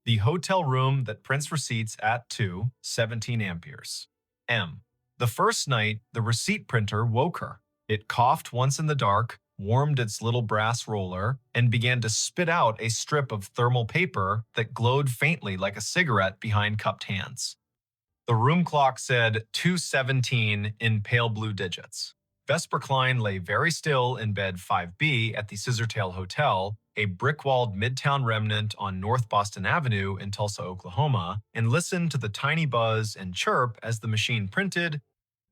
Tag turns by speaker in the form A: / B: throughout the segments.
A: The hotel room that prints receipts at 17 amperes. M. The first night, the receipt printer woke her. It coughed once in the dark, warmed its little brass roller, and began to spit out a strip of thermal paper that glowed faintly like a cigarette behind cupped hands. The room clock said 2:17 in pale blue digits. Vesper Klein lay very still in bed 5B at the Scissortail Hotel, a brick-walled midtown remnant on North Boston Avenue in Tulsa, Oklahoma, and listened to the tiny buzz and chirp as the machine printed,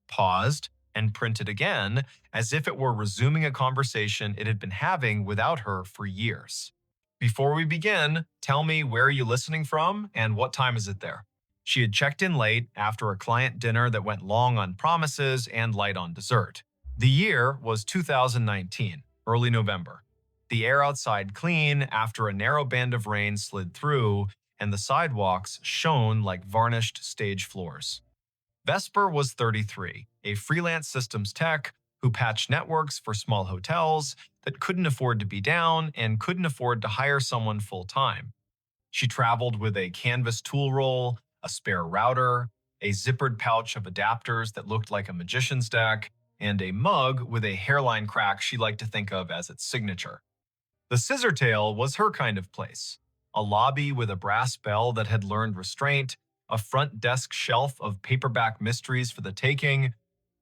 A: paused, and printed again, as if it were resuming a conversation it had been having without her for years. Before we begin, tell me where are you listening from and what time is it there? She had checked in late after a client dinner that went long on promises and light on dessert. The year was 2019, early November. The air outside clean after a narrow band of rain slid through, and the sidewalks shone like varnished stage floors. Vesper was 33, a freelance systems tech who patched networks for small hotels that couldn't afford to be down and couldn't afford to hire someone full-time. She traveled with a canvas tool roll, a spare router, a zippered pouch of adapters that looked like a magician's deck, and a mug with a hairline crack she liked to think of as its signature. The Scissortail was her kind of place. A lobby with a brass bell that had learned restraint, a front desk shelf of paperback mysteries for the taking,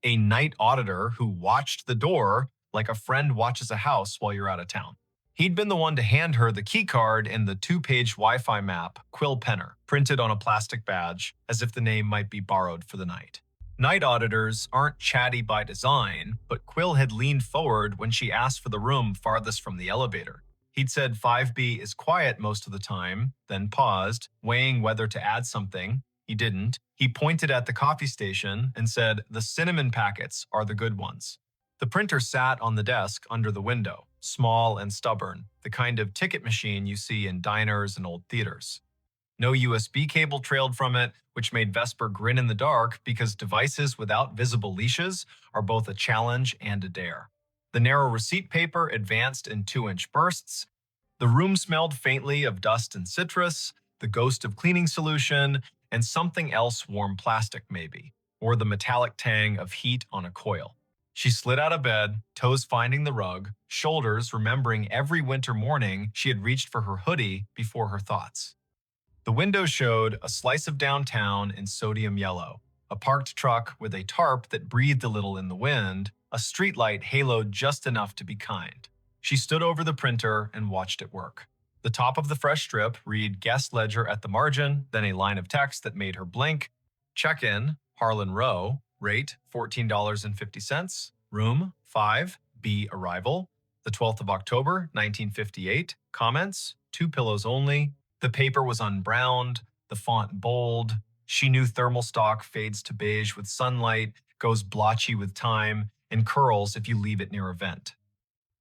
A: a night auditor who watched the door like a friend watches a house while you're out of town. He'd been the one to hand her the key card and the 2-page Wi-Fi map, Quill Penner, printed on a plastic badge, as if the name might be borrowed for the night. Night auditors aren't chatty by design, but Quill had leaned forward when she asked for the room farthest from the elevator. He'd said 5B is quiet most of the time, then paused, weighing whether to add something. He didn't. He pointed at the coffee station and said, "The cinnamon packets are the good ones." The printer sat on the desk under the window, small and stubborn, the kind of ticket machine you see in diners and old theaters. No USB cable trailed from it, which made Vesper grin in the dark because devices without visible leashes are both a challenge and a dare. The narrow receipt paper advanced in 2-inch bursts. The room smelled faintly of dust and citrus, the ghost of cleaning solution, and something else warm plastic maybe, or the metallic tang of heat on a coil. She slid out of bed, toes finding the rug, shoulders remembering every winter morning she had reached for her hoodie before her thoughts. The window showed a slice of downtown in sodium yellow, a parked truck with a tarp that breathed a little in the wind, a streetlight haloed just enough to be kind. She stood over the printer and watched it work. The top of the fresh strip read guest ledger at the margin, then a line of text that made her blink. Check-in, Harlan Row, rate $14.50, room 5B arrival, the 12th of October, 1958, comments, 2 pillows only. The paper was unbrowned, the font bold. She knew thermal stock fades to beige with sunlight, goes blotchy with time, and curls if you leave it near a vent.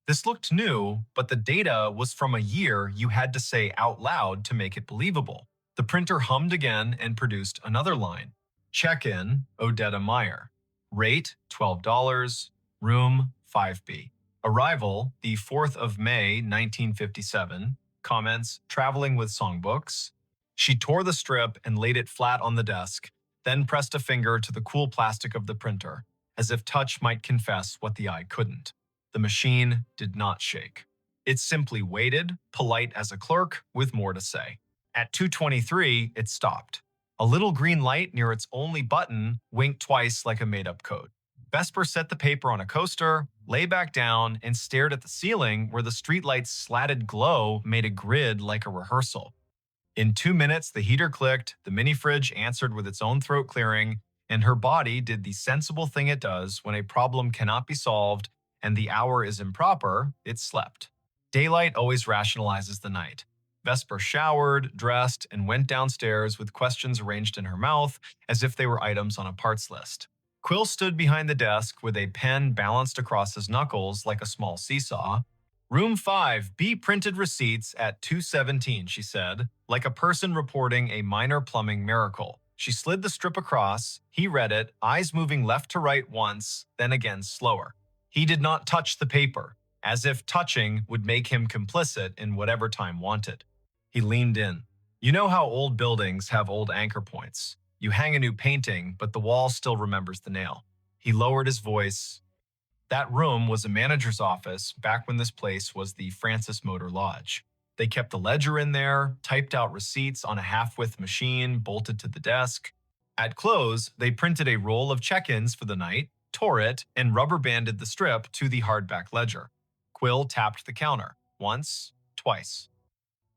A: This looked new, but the data was from a year you had to say out loud to make it believable. The printer hummed again and produced another line. Check-in, Odetta Meyer. Rate, $12. Room, 5B. Arrival, the 4th of May, 1957. Comments, traveling with songbooks. She tore the strip and laid it flat on the desk, then pressed a finger to the cool plastic of the printer, as if touch might confess what the eye couldn't. The machine did not shake. It simply waited, polite as a clerk, with more to say. At 2:23, it stopped. A little green light near its only button winked twice like a made-up code. Vesper set the paper on a coaster, lay back down, and stared at the ceiling where the streetlight's slatted glow made a grid like a rehearsal. In 2 minutes, the heater clicked, the mini-fridge answered with its own throat clearing, and her body did the sensible thing it does when a problem cannot be solved and the hour is improper, it slept. Daylight always rationalizes the night. Vesper showered, dressed, and went downstairs with questions arranged in her mouth as if they were items on a parts list. Quill stood behind the desk with a pen balanced across his knuckles like a small seesaw. Room 5B printed receipts at 2:17, she said, like a person reporting a minor plumbing miracle. She slid the strip across. He read it, eyes moving left to right once, then again slower. He did not touch the paper, as if touching would make him complicit in whatever time wanted. He leaned in. You know how old buildings have old anchor points. You hang a new painting, but the wall still remembers the nail. He lowered his voice. That room was a manager's office back when this place was the Francis Motor Lodge. They kept the ledger in there, typed out receipts on a half-width machine bolted to the desk. At close, they printed a roll of check-ins for the night, tore it, and rubber banded the strip to the hardback ledger. Quill tapped the counter. Once, twice.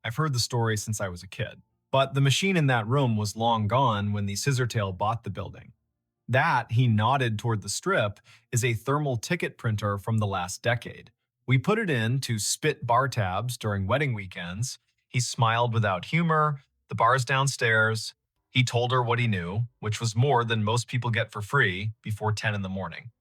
A: I've heard the story since I was a kid, but the machine in that room was long gone when the Scissortail bought the building. That, he nodded toward the strip, is a thermal ticket printer from the last decade. We put it in to spit bar tabs during wedding weekends. He smiled without humor. The bar's downstairs. He told her what he knew, which was more than most people get for free before 10 in the morning.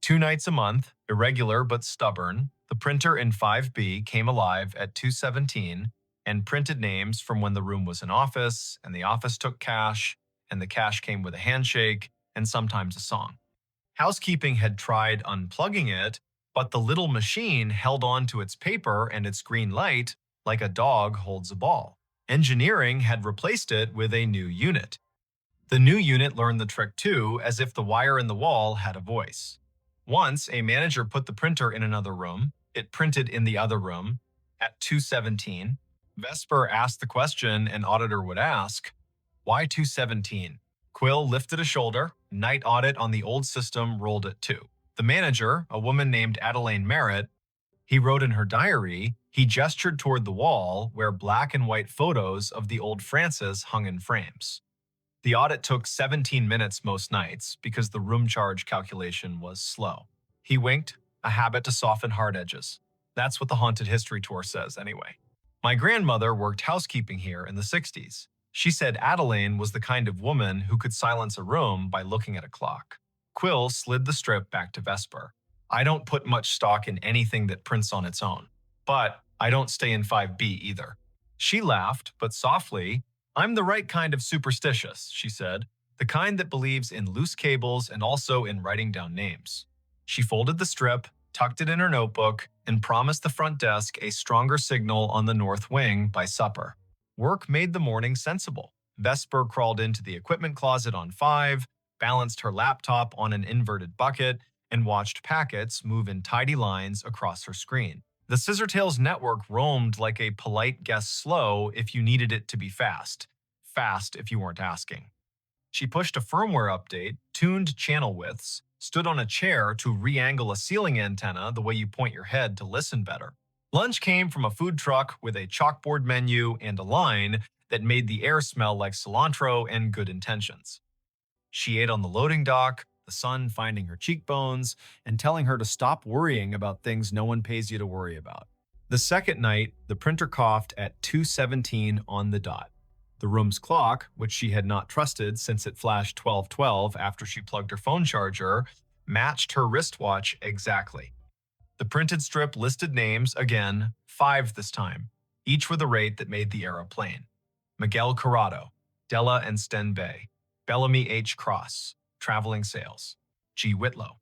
A: 2 nights a month, irregular but stubborn, the printer in 5B came alive at 2:17 and printed names from when the room was an office, and the office took cash, and the cash came with a handshake, and sometimes a song. Housekeeping had tried unplugging it, but the little machine held on to its paper and its green light like a dog holds a ball. Engineering had replaced it with a new unit. The new unit learned the trick too, as if the wire in the wall had a voice. Once, a manager put the printer in another room. It printed in the other room. At 2:17, Vesper asked the question an auditor would ask, "Why 2:17?" Quill lifted a shoulder. Night audit on the old system rolled at 2. The manager, a woman named Adelaine Merritt, he wrote in her diary, he gestured toward the wall where black and white photos of the old Francis hung in frames. The audit took 17 minutes most nights because the room charge calculation was slow. He winked, a habit to soften hard edges. That's what the Haunted History Tour says anyway. My grandmother worked housekeeping here in the 60s. She said Adelaine was the kind of woman who could silence a room by looking at a clock. Quill slid the strip back to Vesper. I don't put much stock in anything that prints on its own. But I don't stay in 5B either. She laughed, but softly. I'm the right kind of superstitious, she said. The kind that believes in loose cables and also in writing down names. She folded the strip, tucked it in her notebook, and promised the front desk a stronger signal on the north wing by supper. Work made the morning sensible. Vesper crawled into the equipment closet on 5, balanced her laptop on an inverted bucket, and watched packets move in tidy lines across her screen. The Scissortails network roamed like a polite guest slow if you needed it to be fast. Fast if you weren't asking. She pushed a firmware update, tuned channel widths, stood on a chair to re-angle a ceiling antenna the way you point your head to listen better. Lunch came from a food truck with a chalkboard menu and a line that made the air smell like cilantro and good intentions. She ate on the loading dock, the sun finding her cheekbones and telling her to stop worrying about things no one pays you to worry about. The second night, the printer coughed at 2:17 on the dot. The room's clock, which she had not trusted since it flashed 12:12 after she plugged her phone charger, matched her wristwatch exactly. The printed strip listed names, again, 5 this time, each with a rate that made the era plain. Miguel Corrado, Della and Sten Bay, Bellamy H. Cross, Traveling Sales, G. Whitlow.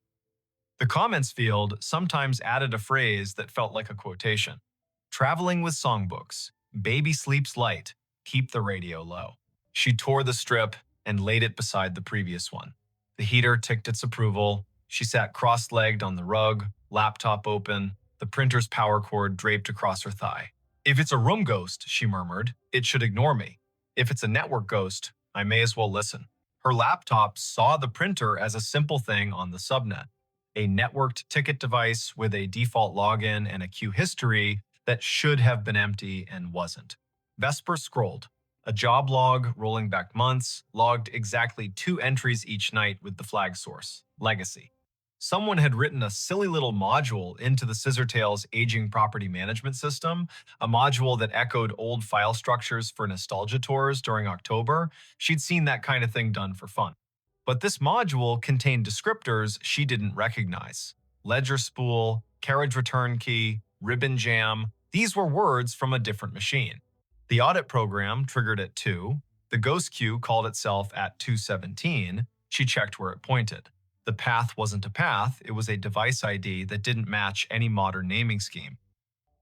A: The comments field sometimes added a phrase that felt like a quotation. Traveling with songbooks, baby sleeps light, keep the radio low. She tore the strip and laid it beside the previous one. The heater ticked its approval. She sat cross-legged on the rug, laptop open, the printer's power cord draped across her thigh. If it's a room ghost, she murmured, it should ignore me. If it's a network ghost, I may as well listen. Her laptop saw the printer as a simple thing on the subnet, a networked ticket device with a default login and a queue history that should have been empty and wasn't. Vesper scrolled. A job log rolling back months logged exactly 2 entries each night with the flag source, Legacy. Someone had written a silly little module into the Scissortails aging property management system, a module that echoed old file structures for nostalgia tours during October. She'd seen that kind of thing done for fun. But this module contained descriptors she didn't recognize. Ledger spool, carriage return key, ribbon jam. These were words from a different machine. The audit program triggered at 2. The ghost queue called itself at 2:17. She checked where it pointed. The path wasn't a path, it was a device ID that didn't match any modern naming scheme.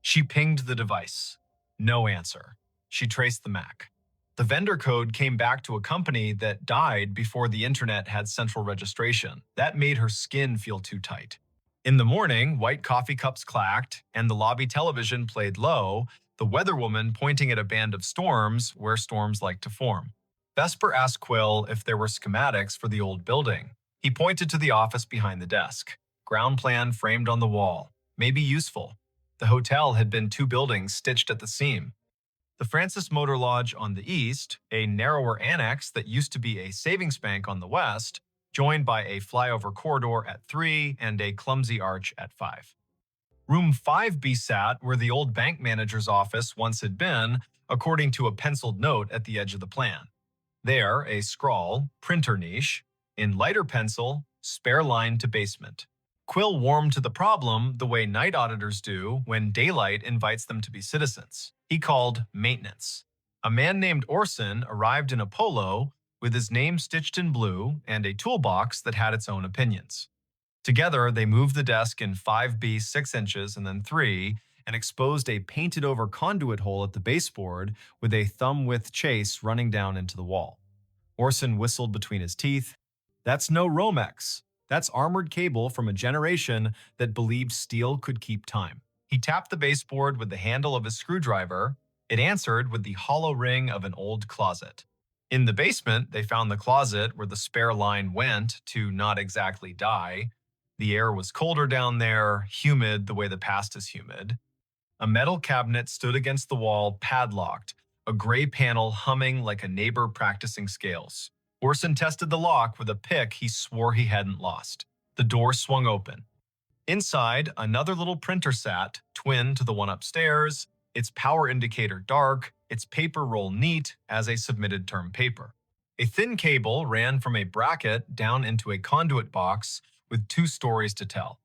A: She pinged the device. No answer. She traced the MAC. The vendor code came back to a company that died before the internet had central registration. That made her skin feel too tight. In the morning, white coffee cups clacked, and the lobby television played low, the weatherwoman pointing at a band of storms where storms like to form. Vesper asked Quill if there were schematics for the old building. He pointed to the office behind the desk. Ground plan framed on the wall. Maybe useful. The hotel had been 2 buildings stitched at the seam. The Francis Motor Lodge on the east, a narrower annex that used to be a savings bank on the west, joined by a flyover corridor at 3 and a clumsy arch at 5. Room 5B sat where the old bank manager's office once had been, according to a penciled note at the edge of the plan. There, a scrawl, printer niche, in lighter pencil, spare line to basement. Quill warmed to the problem the way night auditors do when daylight invites them to be citizens. He called maintenance. A man named Orson arrived in a polo with his name stitched in blue and a toolbox that had its own opinions. Together, they moved the desk in 5B 6 inches and then 3 and exposed a painted-over conduit hole at the baseboard with a thumb-width chase running down into the wall. Orson whistled between his teeth. That's no Romex. That's armored cable from a generation that believed steel could keep time. He tapped the baseboard with the handle of his screwdriver. It answered with the hollow ring of an old closet. In the basement, they found the closet where the spare line went to not exactly die. The air was colder down there, humid the way the past is humid. A metal cabinet stood against the wall, padlocked, a gray panel humming like a neighbor practicing scales. Orson tested the lock with a pick he swore he hadn't lost. The door swung open. Inside, another little printer sat, twin to the one upstairs, its power indicator dark, its paper roll neat as a submitted term paper. A thin cable ran from a bracket down into a conduit box with 2 stories to tell.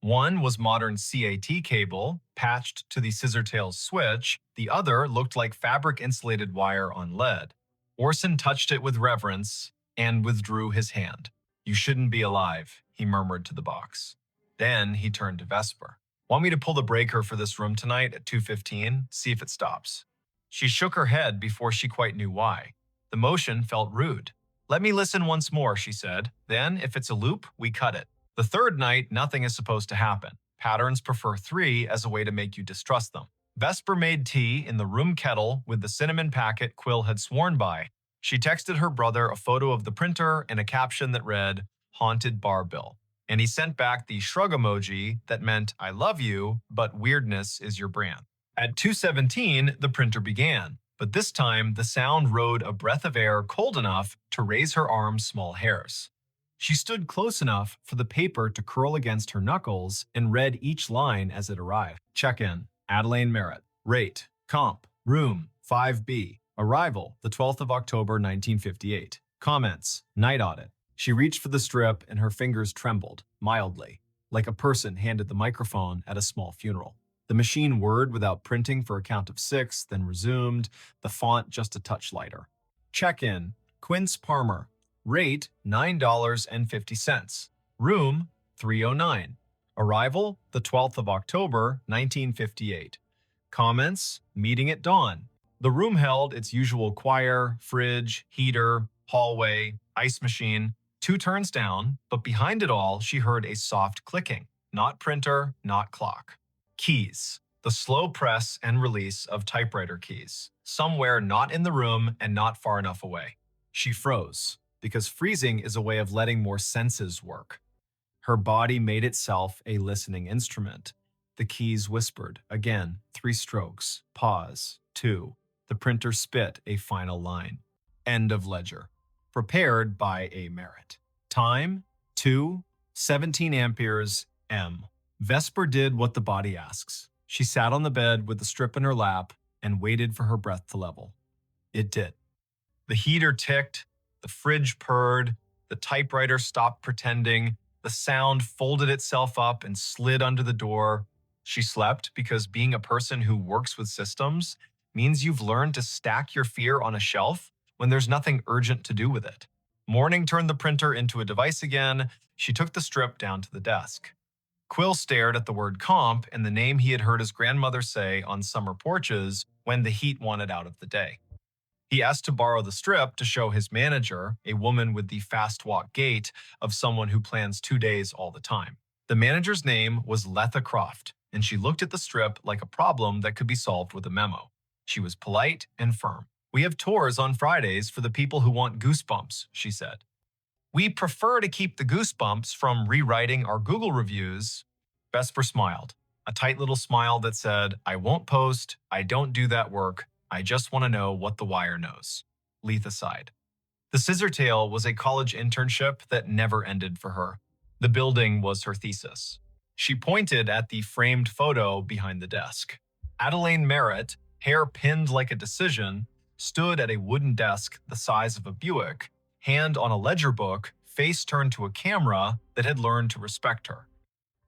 A: One was modern CAT cable, patched to the scissortails switch. The other looked like fabric-insulated wire on lead. Orson touched it with reverence and withdrew his hand. You shouldn't be alive, he murmured to the box. Then he turned to Vesper. Want me to pull the breaker for this room tonight at 2:15? See if it stops. She shook her head before she quite knew why. The motion felt rude. Let me listen once more, she said. Then, if it's a loop, we cut it. The third night, nothing is supposed to happen. Patterns prefer 3 as a way to make you distrust them. Vesper made tea in the room kettle with the cinnamon packet Quill had sworn by. She texted her brother a photo of the printer and a caption that read, Haunted Bar Bill. And he sent back the shrug emoji that meant, I love you, but weirdness is your brand. At 2:17, the printer began, but this time the sound rode a breath of air cold enough to raise her arm's small hairs. She stood close enough for the paper to curl against her knuckles and read each line as it arrived. Check-in. Adelaine Merritt. Rate. Comp. Room. 5B. Arrival. The 12th of October, 1958. Comments. Night audit. She reached for the strip and her fingers trembled, mildly, like a person handed the microphone at a small funeral. The machine whirred without printing for a count of 6, then resumed, the font just a touch lighter. Check-in. Quince Palmer. Rate $9.50. Room 309. Arrival the 12th of October, 1958. Comments, meeting at dawn. The room held its usual choir, fridge, heater, hallway, ice machine, 2 turns down, but behind it all she heard a soft clicking. Not printer, not clock. Keys. The slow press and release of typewriter keys. Somewhere not in the room and not far enough away. She froze, because freezing is a way of letting more senses work. Her body made itself a listening instrument. The keys whispered. Again, 3 strokes. Pause. 2. The printer spit a final line. End of ledger. Prepared by A. Merritt. Time, 2:17 amperes, M. Vesper did what the body asks. She sat on the bed with the strip in her lap and waited for her breath to level. It did. The heater ticked, the fridge purred, the typewriter stopped pretending, the sound folded itself up and slid under the door. She slept because being a person who works with systems means you've learned to stack your fear on a shelf when there's nothing urgent to do with it. Morning turned the printer into a device again. She took the strip down to the desk. Quill stared at the word comp and the name he had heard his grandmother say on summer porches when the heat wanted out of the day. He asked to borrow the strip to show his manager, a woman with the fast walk gait of someone who plans 2 days all the time. The manager's name was Letha Croft, and she looked at the strip like a problem that could be solved with a memo. She was polite and firm. "We have tours on Fridays for the people who want goosebumps," she said. "We prefer to keep the goosebumps from rewriting our Google reviews." Vesper smiled, a tight little smile that said, "I won't post, I don't do that work, I just want to know what the wire knows." Letha sighed. The Scissortail was a college internship that never ended for her. The building was her thesis. She pointed at the framed photo behind the desk. Adelaine Merritt, hair pinned like a decision, stood at a wooden desk the size of a Buick, hand on a ledger book, face turned to a camera that had learned to respect her.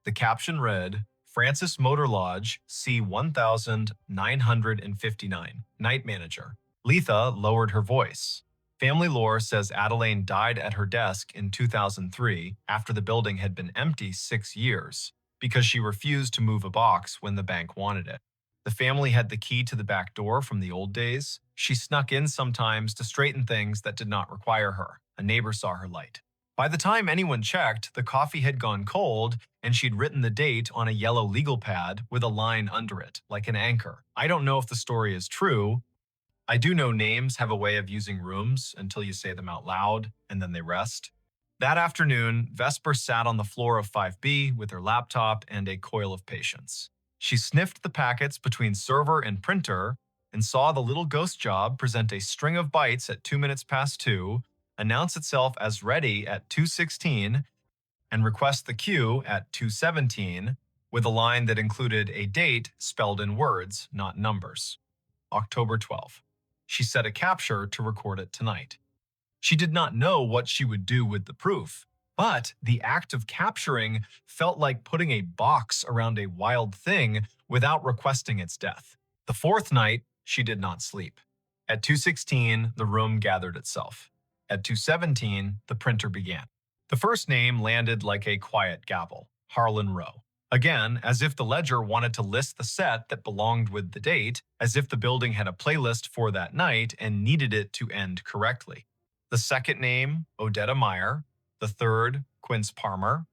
A: The caption read, "Francis Motor Lodge, C1959, Night Manager." Letha lowered her voice. Family lore says Adelaine died at her desk in 2003 after the building had been empty 6 years because she refused to move a box when the bank wanted it. The family had the key to the back door from the old days. She snuck in sometimes to straighten things that did not require her. A neighbor saw her light. By the time anyone checked, the coffee had gone cold and she'd written the date on a yellow legal pad with a line under it, like an anchor. I don't know if the story is true. I do know names have a way of using rooms until you say them out loud and then they rest. That afternoon, Vesper sat on the floor of 5B with her laptop and a coil of patience. She sniffed the packets between server and printer and saw the little ghost job present a string of bytes at 2 minutes past 2, announce itself as ready at 2:16, and request the queue at 2:17 with a line that included a date spelled in words, not numbers. October 12. She set a capture to record it tonight. She did not know what she would do with the proof, but the act of capturing felt like putting a box around a wild thing without requesting its death. The fourth night, she did not sleep. At 2:16, the room gathered itself. At 2:17, the printer began. The first name landed like a quiet gavel, Harlan Rowe. Again, as if the ledger wanted to list the set that belonged with the date, as if the building had a playlist for that night and needed it to end correctly. The second name, Odetta Meyer. The third, Quince Palmer.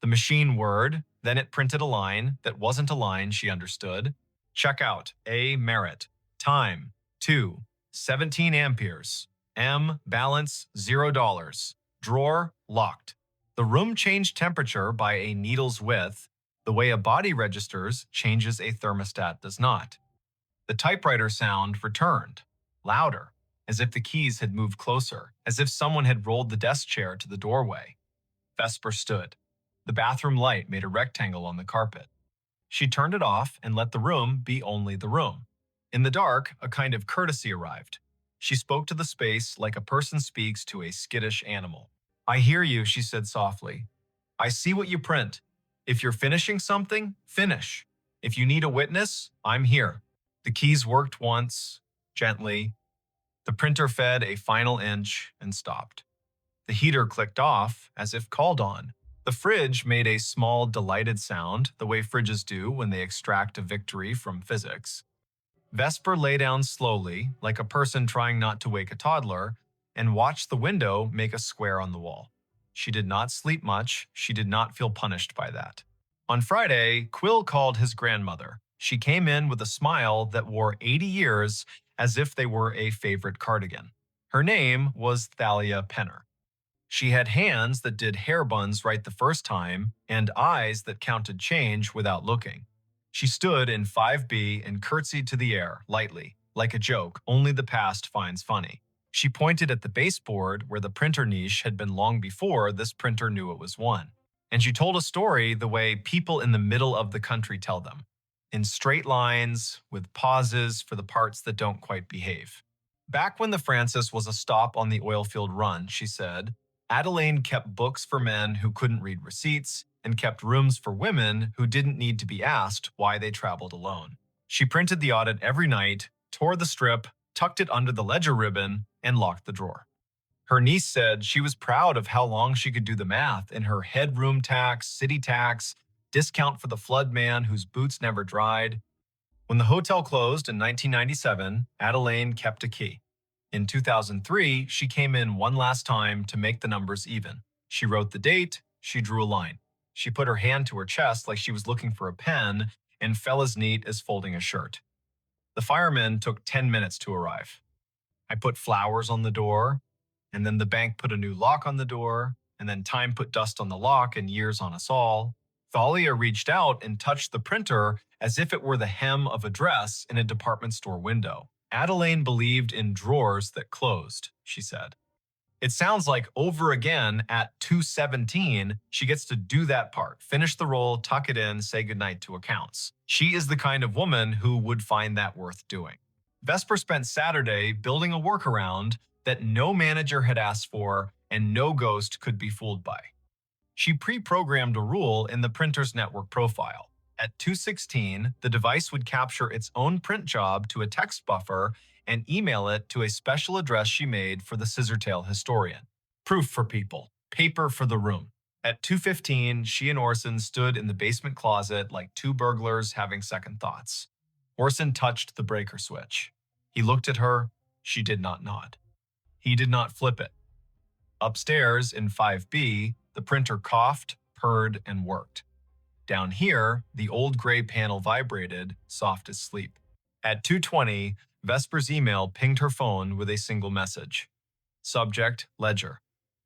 A: The machine word, then it printed a line that wasn't a line she understood. Checkout, A. Merritt. Time, 2:17 amperes. M. Balance, $0. Drawer, locked. The room changed temperature by a needle's width. The way a body registers changes a thermostat does not. The typewriter sound returned, louder, as if the keys had moved closer, as if someone had rolled the desk chair to the doorway. Vesper stood. The bathroom light made a rectangle on the carpet. She turned it off and let the room be only the room. In the dark, a kind of courtesy arrived. She spoke to the space like a person speaks to a skittish animal. "I hear you," she said softly. "I see what you print. If you're finishing something, finish. If you need a witness, I'm here." The keys worked once, gently. The printer fed a final inch and stopped. The heater clicked off, as if called on. The fridge made a small, delighted sound, the way fridges do when they extract a victory from physics. Vesper lay down slowly, like a person trying not to wake a toddler, and watched the window make a square on the wall. She did not sleep much. She did not feel punished by that. On Friday, Quill called his grandmother. She came in with a smile that wore 80 years as if they were a favorite cardigan. Her name was Thalia Penner. She had hands that did hair buns right the first time and eyes that counted change without looking. She stood in 5B and curtsied to the air, lightly, like a joke only the past finds funny. She pointed at the baseboard where the printer niche had been long before this printer knew it was one. And she told a story the way people in the middle of the country tell them, in straight lines, with pauses for the parts that don't quite behave. Back when the Francis was a stop on the oilfield run, she said, Adelaine kept books for men who couldn't read receipts and kept rooms for women who didn't need to be asked why they traveled alone. She printed the audit every night, tore the strip, tucked it under the ledger ribbon, and locked the drawer. Her niece said she was proud of how long she could do the math in her headroom tax, city tax, discount for the flood man whose boots never dried. When the hotel closed in 1997, Adelaine kept a key. In 2003, she came in one last time to make the numbers even. She wrote the date, she drew a line. She put her hand to her chest like she was looking for a pen and fell as neat as folding a shirt. The firemen took 10 minutes to arrive. I put flowers on the door, and then the bank put a new lock on the door, and then time put dust on the lock and years on us all. Thalia reached out and touched the printer as if it were the hem of a dress in a department store window. Adelaine believed in drawers that closed, she said. It sounds like over again at 2:17, she gets to do that part, finish the roll, tuck it in, say goodnight to accounts. She is the kind of woman who would find that worth doing. Vesper spent Saturday building a workaround that no manager had asked for and no ghost could be fooled by. She pre-programmed a rule in the printer's network profile. At 2:16, the device would capture its own print job to a text buffer and email it to a special address she made for the Scissortail historian. Proof for people, paper for the room. At 2:15, she and Orson stood in the basement closet like two burglars having second thoughts. Orson touched the breaker switch. He looked at her. She did not nod. He did not flip it. Upstairs in 5B, the printer coughed, purred, and worked. Down here, the old gray panel vibrated, soft as sleep. At 2:20, Vesper's email pinged her phone with a single message. Subject, ledger.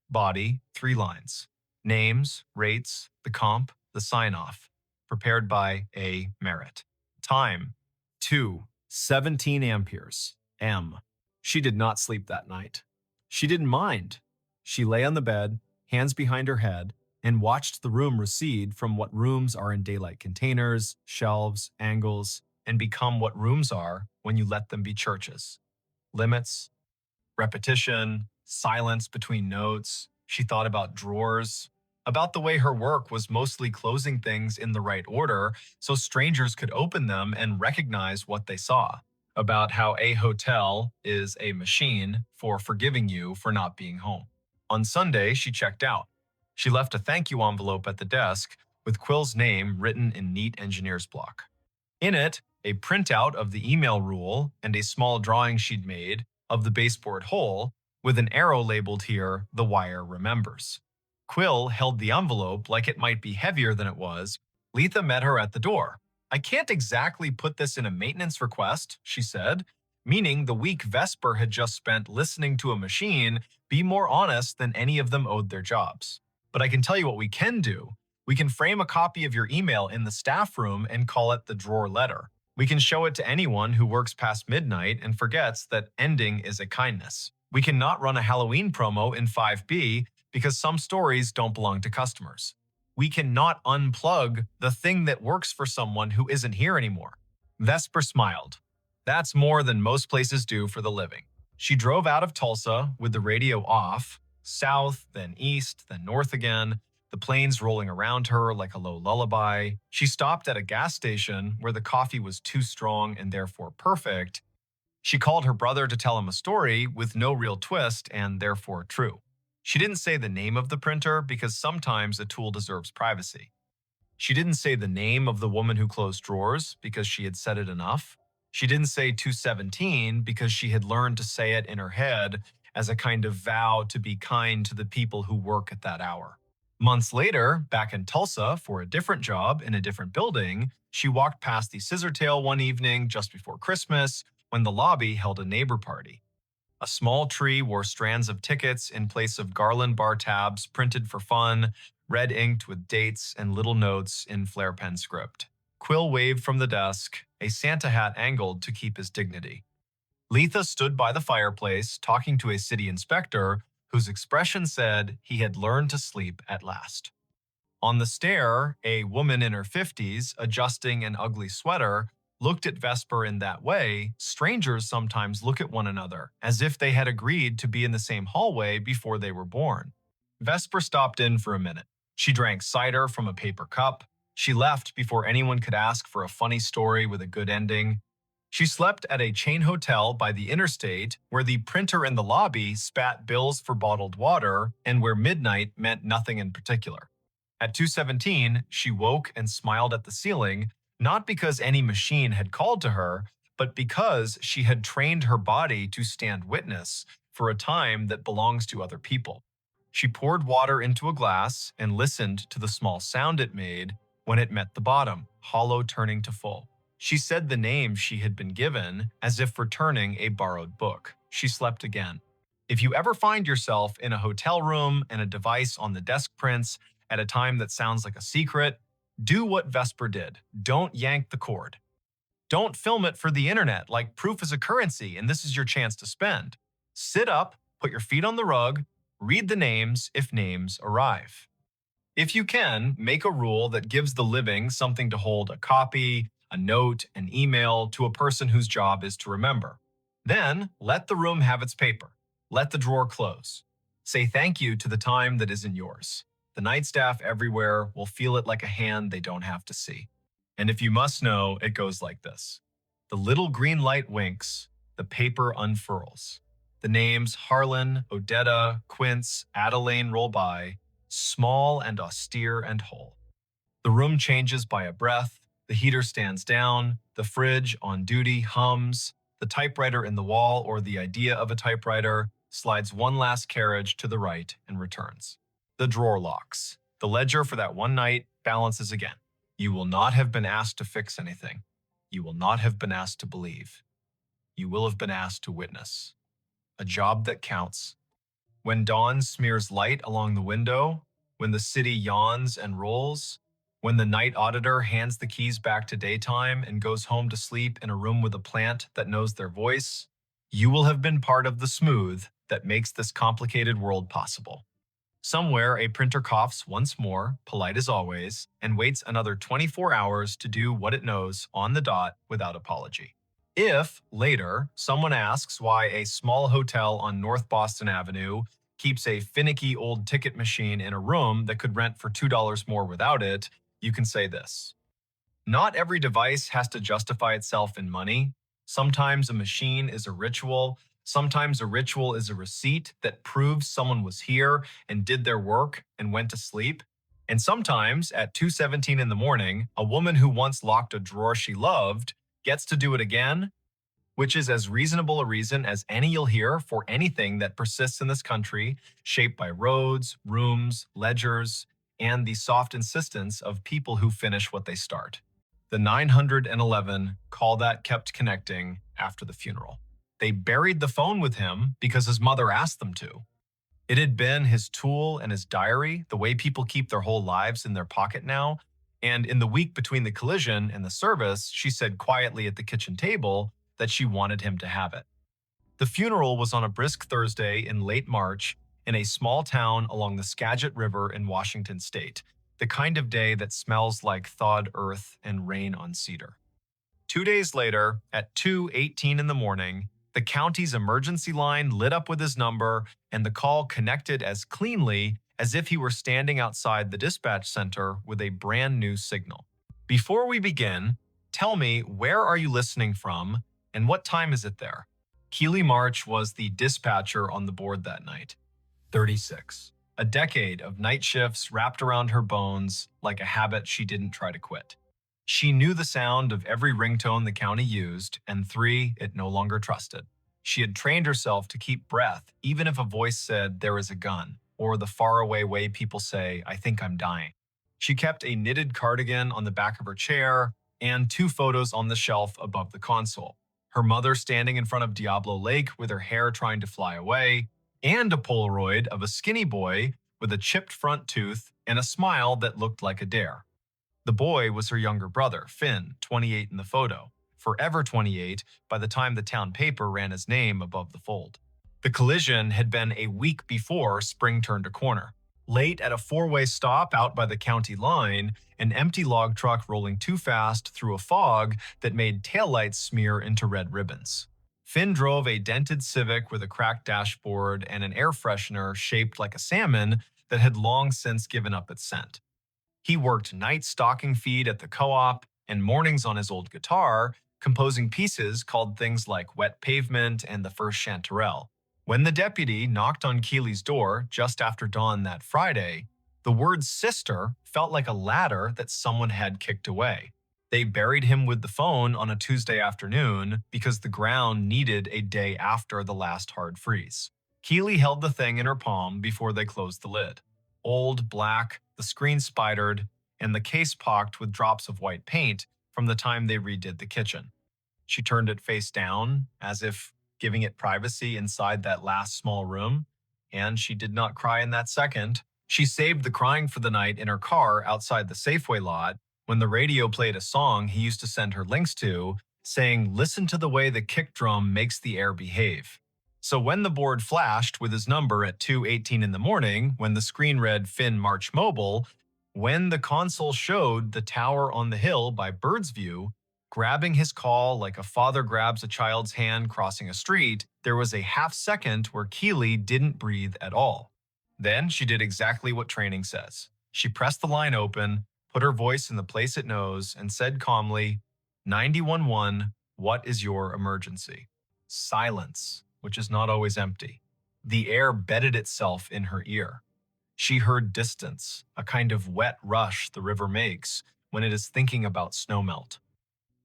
A: Body, 3 lines. Names, rates, the comp, the sign-off. Prepared by A. Merritt. Time, 2:17 amperes. M. She did not sleep that night. She didn't mind. She lay on the bed, hands behind her head, and watched the room recede from what rooms are in daylight containers, shelves, angles, and become what rooms are when you let them be churches. Limits, repetition, silence between notes. She thought about drawers, about the way her work was mostly closing things in the right order so strangers could open them and recognize what they saw, about how a hotel is a machine for forgiving you for not being home. On Sunday, she checked out. She left a thank you envelope at the desk with Quill's name written in neat engineer's block. In it, a printout of the email rule and a small drawing she'd made of the baseboard hole with an arrow labeled here, "The wire remembers." Quill held the envelope like it might be heavier than it was. Letha met her at the door. "I can't exactly put this in a maintenance request," she said, meaning the week Vesper had just spent listening to a machine be more honest than any of them owed their jobs. "But I can tell you what we can do. We can frame a copy of your email in the staff room and call it the drawer letter. We can show it to anyone who works past midnight and forgets that ending is a kindness. We cannot run a Halloween promo in 5B because some stories don't belong to customers. We cannot unplug the thing that works for someone who isn't here anymore." Vesper smiled. That's more than most places do for the living. She drove out of Tulsa with the radio off, south, then east, then north again, the planes rolling around her like a low lullaby. She stopped at a gas station where the coffee was too strong and therefore perfect. She called her brother to tell him a story with no real twist and therefore true. She didn't say the name of the printer because sometimes a tool deserves privacy. She didn't say the name of the woman who closed drawers because she had said it enough. She didn't say 2:17 because she had learned to say it in her head as a kind of vow to be kind to the people who work at that hour. Months later, back in Tulsa for a different job in a different building, she walked past the Scissortail one evening just before Christmas when the lobby held a neighbor party. A small tree wore strands of tickets in place of garland bar tabs printed for fun, red inked with dates and little notes in flare pen script. Quill waved from the desk, a Santa hat angled to keep his dignity. Letha stood by the fireplace talking to a city inspector whose expression said he had learned to sleep at last. On the stair, a woman in her 50s, adjusting an ugly sweater, looked at Vesper in that way strangers sometimes look at one another, as if they had agreed to be in the same hallway before they were born. Vesper stopped in for a minute. She drank cider from a paper cup. She left before anyone could ask for a funny story with a good ending. She slept at a chain hotel by the interstate where the printer in the lobby spat bills for bottled water and where midnight meant nothing in particular. At 2:17, she woke and smiled at the ceiling, not because any machine had called to her, but because she had trained her body to stand witness for a time that belongs to other people. She poured water into a glass and listened to the small sound it made when it met the bottom, hollow turning to full. She said the name she had been given as if returning a borrowed book. She slept again. If you ever find yourself in a hotel room and a device on the desk prints at a time that sounds like a secret, do what Vesper did. Don't yank the cord. Don't film it for the internet like proof is a currency and this is your chance to spend. Sit up, put your feet on the rug, read the names if names arrive. If you can, make a rule that gives the living something to hold a copy, a note, an email to a person whose job is to remember. Then, let the room have its paper. Let the drawer close. Say thank you to the time that isn't yours. The night staff everywhere will feel it like a hand they don't have to see. And if you must know, it goes like this. The little green light winks, the paper unfurls. The names Harlan, Odetta, Quince, Adelaine roll by, small and austere and whole. The room changes by a breath, the heater stands down, the fridge on duty hums, the typewriter in the wall or the idea of a typewriter slides one last carriage to the right and returns. The drawer locks. The ledger for that one night balances again. You will not have been asked to fix anything. You will not have been asked to believe. You will have been asked to witness. A job that counts. When dawn smears light along the window, when the city yawns and rolls, when the night auditor hands the keys back to daytime and goes home to sleep in a room with a plant that knows their voice, you will have been part of the smooth that makes this complicated world possible. Somewhere, a printer coughs once more, polite as always, and waits another 24 hours to do what it knows on the dot without apology. If, later, someone asks why a small hotel on North Boston Avenue keeps a finicky old ticket machine in a room that could rent for $2 more without it, you can say this. Not every device has to justify itself in money. Sometimes a machine is a ritual. Sometimes a ritual is a receipt that proves someone was here and did their work and went to sleep. And sometimes, at 2:17 in the morning, a woman who once locked a drawer she loved gets to do it again, which is as reasonable a reason as any you'll hear for anything that persists in this country, shaped by roads, rooms, ledgers, and the soft insistence of people who finish what they start. The 911 call that kept connecting after the funeral. They buried the phone with him because his mother asked them to. It had been his tool and his diary, the way people keep their whole lives in their pocket now. And in the week between the collision and the service, she said quietly at the kitchen table that she wanted him to have it. The funeral was on a brisk Thursday in late March in a small town along the Skagit River in Washington state, the kind of day that smells like thawed earth and rain on cedar. 2 days later, at 2:18 in the morning, the county's emergency line lit up with his number and the call connected as cleanly as if he were standing outside the dispatch center with a brand new signal. Before we begin, tell me, where are you listening from and what time is it there? Keely March was the dispatcher on the board that night. 36. A decade of night shifts wrapped around her bones like a habit she didn't try to quit. She knew the sound of every ringtone the county used, and 3 it no longer trusted. She had trained herself to keep breath even if a voice said, "There is a gun," or the faraway way people say, "I think I'm dying." She kept a knitted cardigan on the back of her chair and 2 photos on the shelf above the console. Her mother standing in front of Diablo Lake with her hair trying to fly away, and a Polaroid of a skinny boy with a chipped front tooth and a smile that looked like a dare. The boy was her younger brother, Finn, 28 in the photo, forever 28 by the time the town paper ran his name above the fold. The collision had been a week before spring turned a corner. Late at a 4-way stop out by the county line, an empty log truck rolling too fast through a fog that made taillights smear into red ribbons. Finn drove a dented Civic with a cracked dashboard and an air freshener shaped like a salmon that had long since given up its scent. He worked night stocking feed at the co-op and mornings on his old guitar, composing pieces called things like Wet Pavement and The First Chanterelle. When the deputy knocked on Keely's door just after dawn that Friday, the word sister felt like a ladder that someone had kicked away. They buried him with the phone on a Tuesday afternoon because the ground needed a day after the last hard freeze. Keely held the thing in her palm before they closed the lid. Old, black, the screen spidered, and the case pocked with drops of white paint from the time they redid the kitchen. She turned it face down, as if giving it privacy inside that last small room, and she did not cry in that second. She saved the crying for the night in her car outside the Safeway lot when the radio played a song he used to send her links to, saying, "Listen to the way the kick drum makes the air behave." So when the board flashed with his number at 2:18 in the morning, when the screen read Finn March Mobile, when the console showed the tower on the hill by bird's view, grabbing his call like a father grabs a child's hand crossing a street, there was a half second where Keely didn't breathe at all. Then she did exactly what training says. She pressed the line open, put her voice in the place it knows, and said calmly, 911, what is your emergency? Silence, which is not always empty. The air bedded itself in her ear. She heard distance, a kind of wet rush the river makes when it is thinking about snowmelt.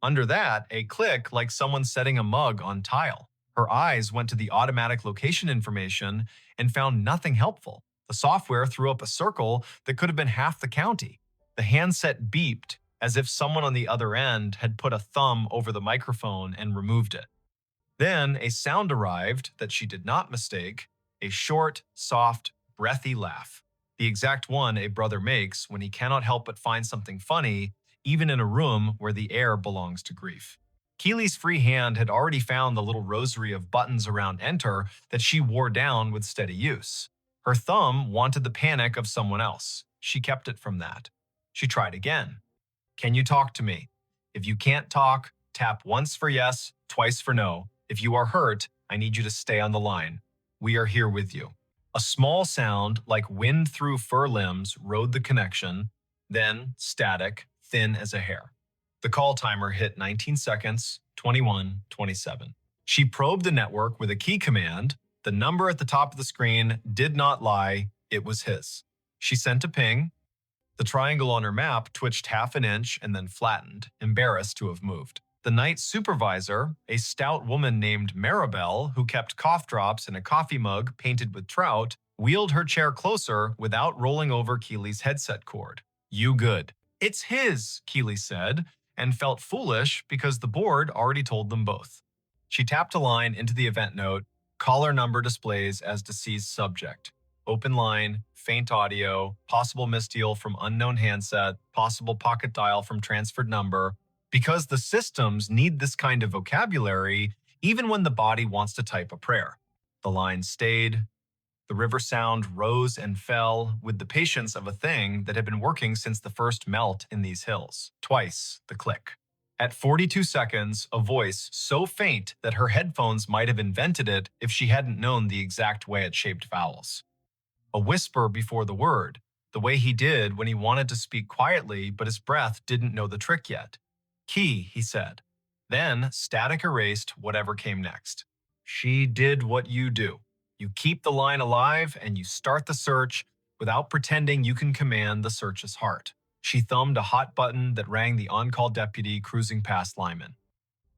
A: Under that, a click like someone setting a mug on tile. Her eyes went to the automatic location information and found nothing helpful. The software threw up a circle that could have been half the county. The handset beeped as if someone on the other end had put a thumb over the microphone and removed it. Then a sound arrived that she did not mistake, a short, soft, breathy laugh. The exact one a brother makes when he cannot help but find something funny, even in a room where the air belongs to grief. Keely's free hand had already found the little rosary of buttons around enter that she wore down with steady use. Her thumb wanted the panic of someone else. She kept it from that. She tried again. Can you talk to me? If you can't talk, tap once for yes, twice for no. If you are hurt, I need you to stay on the line. We are here with you. A small sound like wind through fur limbs rode the connection, then static, thin as a hair. The call timer hit 19 seconds, 21, 27. She probed the network with a key command. The number at the top of the screen did not lie, it was his. She sent a ping. The triangle on her map twitched half an inch and then flattened, embarrassed to have moved. The night supervisor, a stout woman named MrBall, who kept cough drops in a coffee mug painted with trout, wheeled her chair closer without rolling over Keely's headset cord. You good. It's his, Keely said, and felt foolish because the board already told them both. She tapped a line into the event note. Caller number displays as deceased subject. Open line, faint audio, possible misdeal from unknown handset, possible pocket dial from transferred number. Because the systems need this kind of vocabulary even when the body wants to type a prayer. The line stayed. The river sound rose and fell with the patience of a thing that had been working since the first melt in these hills. Twice the click. At 42 seconds, a voice so faint that her headphones might have invented it if she hadn't known the exact way it shaped vowels. A whisper before the word, the way he did when he wanted to speak quietly but his breath didn't know the trick yet. Key, he said. Then static erased whatever came next. She did what you do. You keep the line alive and you start the search without pretending you can command the search's heart. She thumbed a hot button that rang the on-call deputy cruising past Lyman.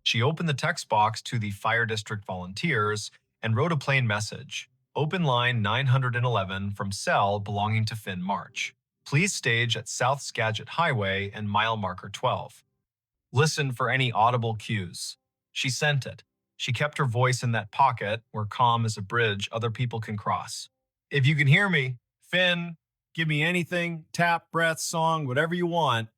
A: She opened the text box to the Fire District volunteers and wrote a plain message. Open line 911 from cell belonging to Finn March. Please stage at South Skagit Highway and mile marker 12. Listen for any audible cues. She sent it. She kept her voice in that pocket where calm is a bridge other people can cross. If you can hear me, Finn, give me anything, tap, breath, song, whatever you want.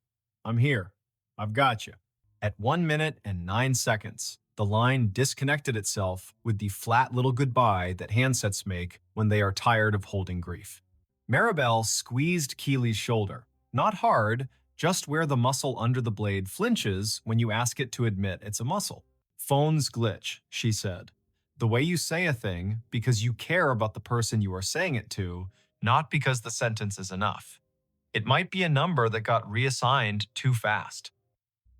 A: I'm here. I've got you. At 1 minute and 9 seconds, the line disconnected itself with the flat little goodbye that handsets make when they are tired of holding grief. MrBall squeezed Keely's shoulder. Not hard, just where the muscle under the blade flinches when you ask it to admit it's a muscle. Phones glitch, she said. The way you say a thing because you care about the person you are saying it to, not because the sentence is enough. It might be a number that got reassigned too fast.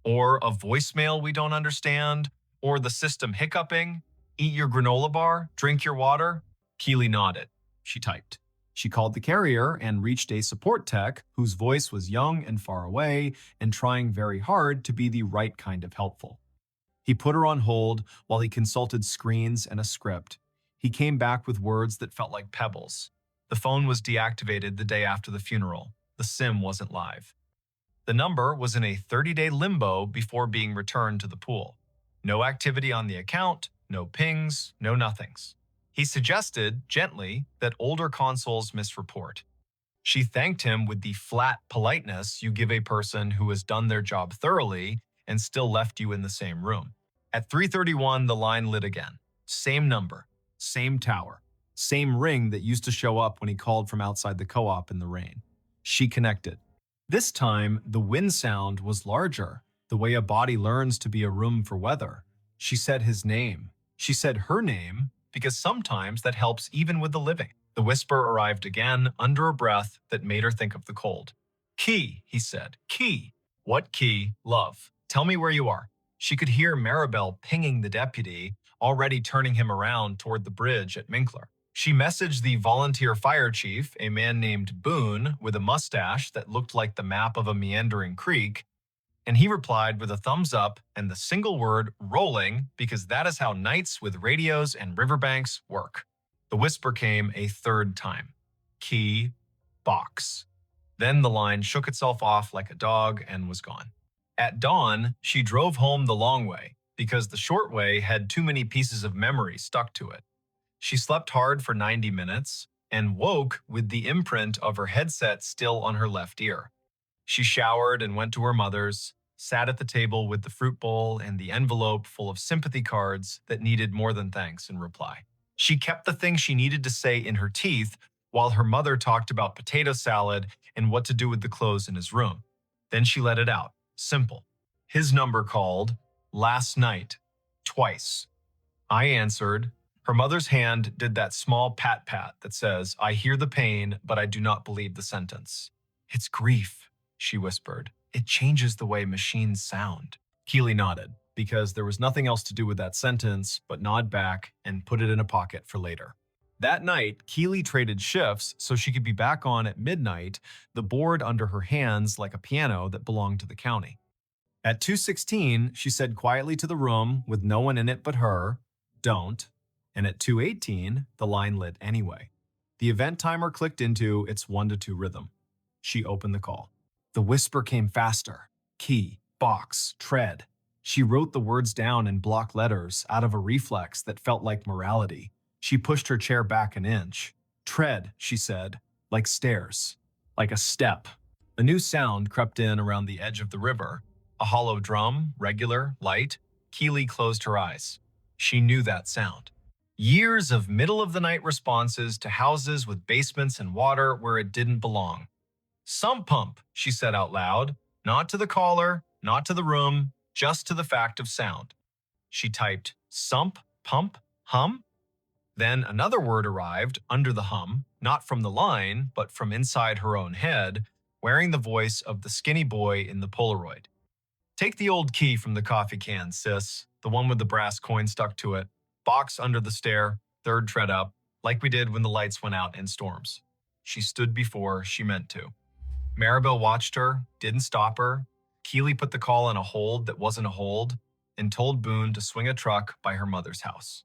A: Or a voicemail we don't understand, or the system hiccuping. Eat your granola bar, drink your water. Keely nodded. She typed. She called the carrier and reached a support tech whose voice was young and far away and trying very hard to be the right kind of helpful. He put her on hold while he consulted screens and a script. He came back with words that felt like pebbles. The phone was deactivated the day after the funeral. The SIM wasn't live. The number was in a 30-day limbo before being returned to the pool. No activity on the account, no pings, no nothings. He suggested, gently, that older consoles misreport. She thanked him with the flat politeness you give a person who has done their job thoroughly and still left you in the same room. At 3:31, the line lit again. Same number, same tower, same ring that used to show up when he called from outside the co-op in the rain. She connected. This time, the wind sound was larger, the way a body learns to be a room for weather. She said his name. She said her name, because sometimes that helps even with the living. The whisper arrived again, under a breath that made her think of the cold. Key, he said. Key. What key? Love. Tell me where you are. She could hear Maribel pinging the deputy, already turning him around toward the bridge at Minkler. She messaged the volunteer fire chief, a man named Boone, with a mustache that looked like the map of a meandering creek, and he replied with a thumbs up and the single word rolling, because that is how nights with radios and riverbanks work. The whisper came a third time. Key, box. Then the line shook itself off like a dog and was gone. At dawn, she drove home the long way, because the short way had too many pieces of memory stuck to it. She slept hard for 90 minutes and woke with the imprint of her headset still on her left ear. She showered and went to her mother's, sat at the table with the fruit bowl and the envelope full of sympathy cards that needed more than thanks in reply. She kept the things she needed to say in her teeth while her mother talked about potato salad and what to do with the clothes in his room. Then she let it out. Simple. His number called, last night, twice. I answered. Her mother's hand did that small pat-pat that says, I hear the pain, but I do not believe the sentence. It's grief, she whispered. It changes the way machines sound. Keely nodded, because there was nothing else to do with that sentence but nod back and put it in a pocket for later. That night, Keely traded shifts so she could be back on at midnight, the board under her hands like a piano that belonged to the county. At 2:16, she said quietly to the room, with no one in it but her, don't. And at 2:18, the line lit anyway. The event timer clicked into its 1 to 2 rhythm. She opened the call. The whisper came faster. Key, box, tread. She wrote the words down in block letters out of a reflex that felt like morality. She pushed her chair back an inch. Tread, she said, like stairs, like a step. A new sound crept in around the edge of the river. A hollow drum, regular, light. Keely closed her eyes. She knew that sound. Years of middle-of-the-night responses to houses with basements and water where it didn't belong. Sump pump, she said out loud, not to the caller, not to the room, just to the fact of sound. She typed, sump, pump, hum. Then another word arrived under the hum, not from the line, but from inside her own head, wearing the voice of the skinny boy in the Polaroid. Take the old key from the coffee can, sis, the one with the brass coin stuck to it. Box under the stair, third tread up, like we did when the lights went out in storms. She stood before she meant to. Maribel watched her, didn't stop her. Keely put the call on a hold that wasn't a hold and told Boone to swing a truck by her mother's house.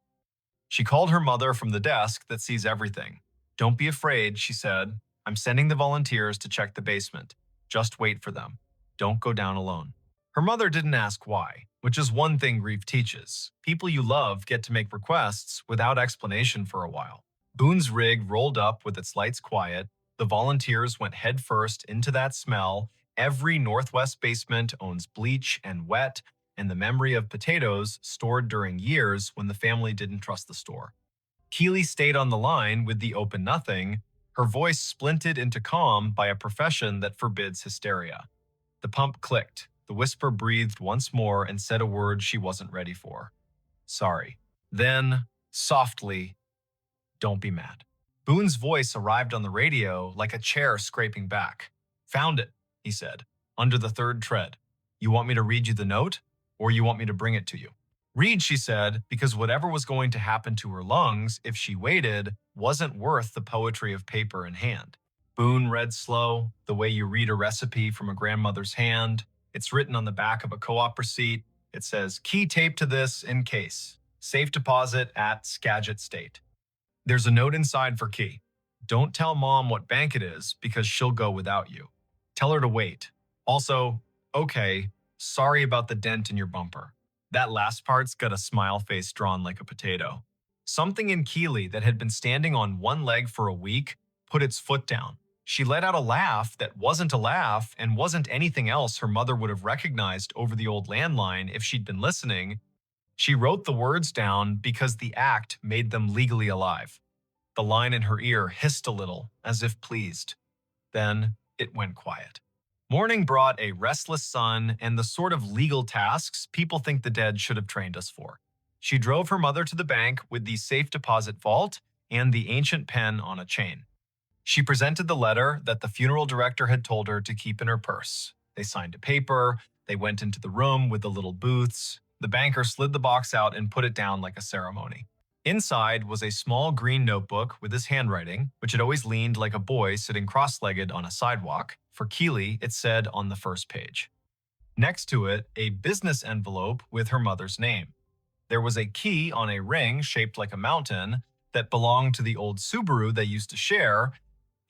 A: She called her mother from the desk that sees everything. Don't be afraid, she said. I'm sending the volunteers to check the basement. Just wait for them. Don't go down alone. Her mother didn't ask why, which is one thing grief teaches. People you love get to make requests without explanation for a while. Boone's rig rolled up with its lights quiet. The volunteers went headfirst into that smell. Every Northwest basement owns bleach and wet and the memory of potatoes stored during years when the family didn't trust the store. Keely stayed on the line with the open nothing, her voice splinted into calm by a profession that forbids hysteria. The pump clicked. The whisper breathed once more and said a word she wasn't ready for. Sorry. Then, softly, don't be mad. Boone's voice arrived on the radio like a chair scraping back. Found it, he said, under the third tread. You want me to read you the note, or you want me to bring it to you? Read, she said, because whatever was going to happen to her lungs if she waited wasn't worth the poetry of paper in hand. Boone read slow, the way you read a recipe from a grandmother's hand. It's written on the back of a co-op receipt. It says, key tape to this in case. Safe deposit at Skagit State. There's a note inside for Key. Don't tell Mom what bank it is because she'll go without you. Tell her to wait. Also, okay, sorry about the dent in your bumper. That last part's got a smile face drawn like a potato. Something in Keely that had been standing on one leg for a week put its foot down. She let out a laugh that wasn't a laugh and wasn't anything else her mother would have recognized over the old landline if she'd been listening. She wrote the words down because the act made them legally alive. The line in her ear hissed a little, as if pleased. Then it went quiet. Morning brought a restless sun and the sort of legal tasks people think the dead should have trained us for. She drove her mother to the bank with the safe deposit vault and the ancient pen on a chain. She presented the letter that the funeral director had told her to keep in her purse. They signed a paper. They went into the room with the little booths. The banker slid the box out and put it down like a ceremony. Inside was a small green notebook with his handwriting, which had always leaned like a boy sitting cross-legged on a sidewalk. For Keely, it said on the first page. Next to it, a business envelope with her mother's name. There was a key on a ring shaped like a mountain that belonged to the old Subaru they used to share,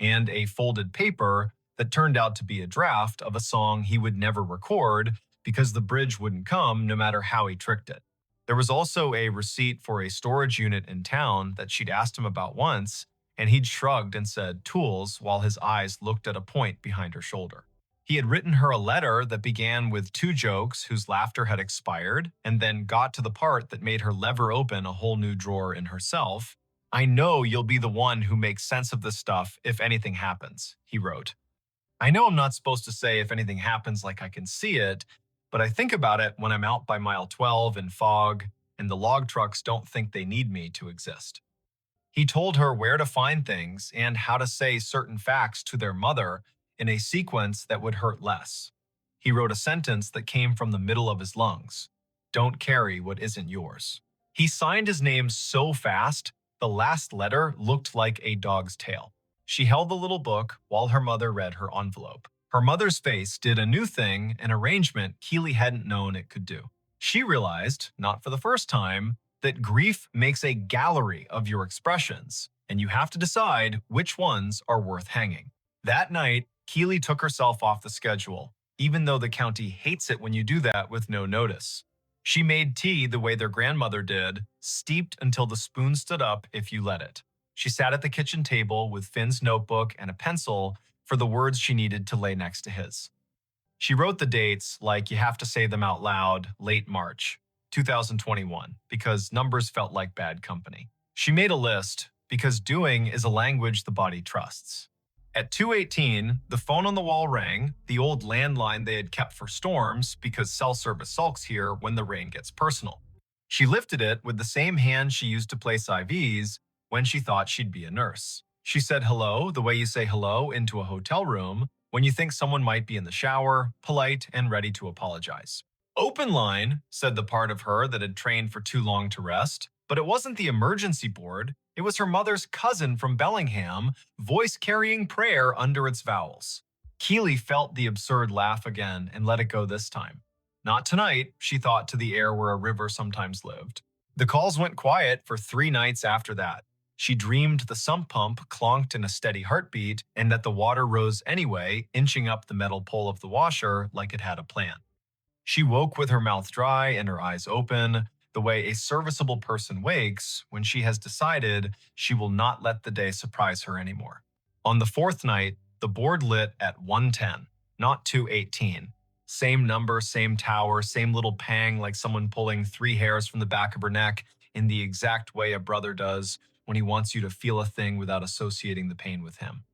A: and a folded paper that turned out to be a draft of a song he would never record because the bridge wouldn't come no matter how he tricked it. There was also a receipt for a storage unit in town that she'd asked him about once, and he'd shrugged and said tools while his eyes looked at a point behind her shoulder. He had written her a letter that began with two jokes whose laughter had expired, and then got to the part that made her lever open a whole new drawer in herself. I know you'll be the one who makes sense of this stuff if anything happens, he wrote. I know I'm not supposed to say if anything happens like I can see it, but I think about it when I'm out by mile 12 in fog and the log trucks don't think they need me to exist. He told her where to find things and how to say certain facts to their mother in a sequence that would hurt less. He wrote a sentence that came from the middle of his lungs. Don't carry what isn't yours. He signed his name so fast, the last letter looked like a dog's tail. She held the little book while her mother read her envelope. Her mother's face did a new thing, an arrangement Keely hadn't known it could do. She realized, not for the first time, that grief makes a gallery of your expressions, and you have to decide which ones are worth hanging. That night, Keely took herself off the schedule, even though the county hates it when you do that with no notice. She made tea the way their grandmother did, steeped until the spoon stood up if you let it. She sat at the kitchen table with Finn's notebook and a pencil for the words she needed to lay next to his. She wrote the dates like you have to say them out loud, late March, 2021, because numbers felt like bad company. She made a list because doing is a language the body trusts. At 2:18, the phone on the wall rang, the old landline they had kept for storms because cell service sulks here when the rain gets personal. She lifted it with the same hand she used to place IVs when she thought she'd be a nurse. She said hello the way you say hello into a hotel room when you think someone might be in the shower, polite and ready to apologize. Open line, said the part of her that had trained for too long to rest, but it wasn't the emergency board. It was her mother's cousin from Bellingham, voice carrying prayer under its vowels. Keely felt the absurd laugh again and let it go this time. Not tonight, she thought to the air where a river sometimes lived. The calls went quiet for 3 nights after that. She dreamed the sump pump clonked in a steady heartbeat and that the water rose anyway, inching up the metal pole of the washer like it had a plan. She woke with her mouth dry and her eyes open, the way a serviceable person wakes when she has decided she will not let the day surprise her anymore. On the 4th night, the board lit at 1:10, not 2:18. Same number, same tower, same little pang like someone pulling 3 hairs from the back of her neck in the exact way a brother does when he wants you to feel a thing without associating the pain with him.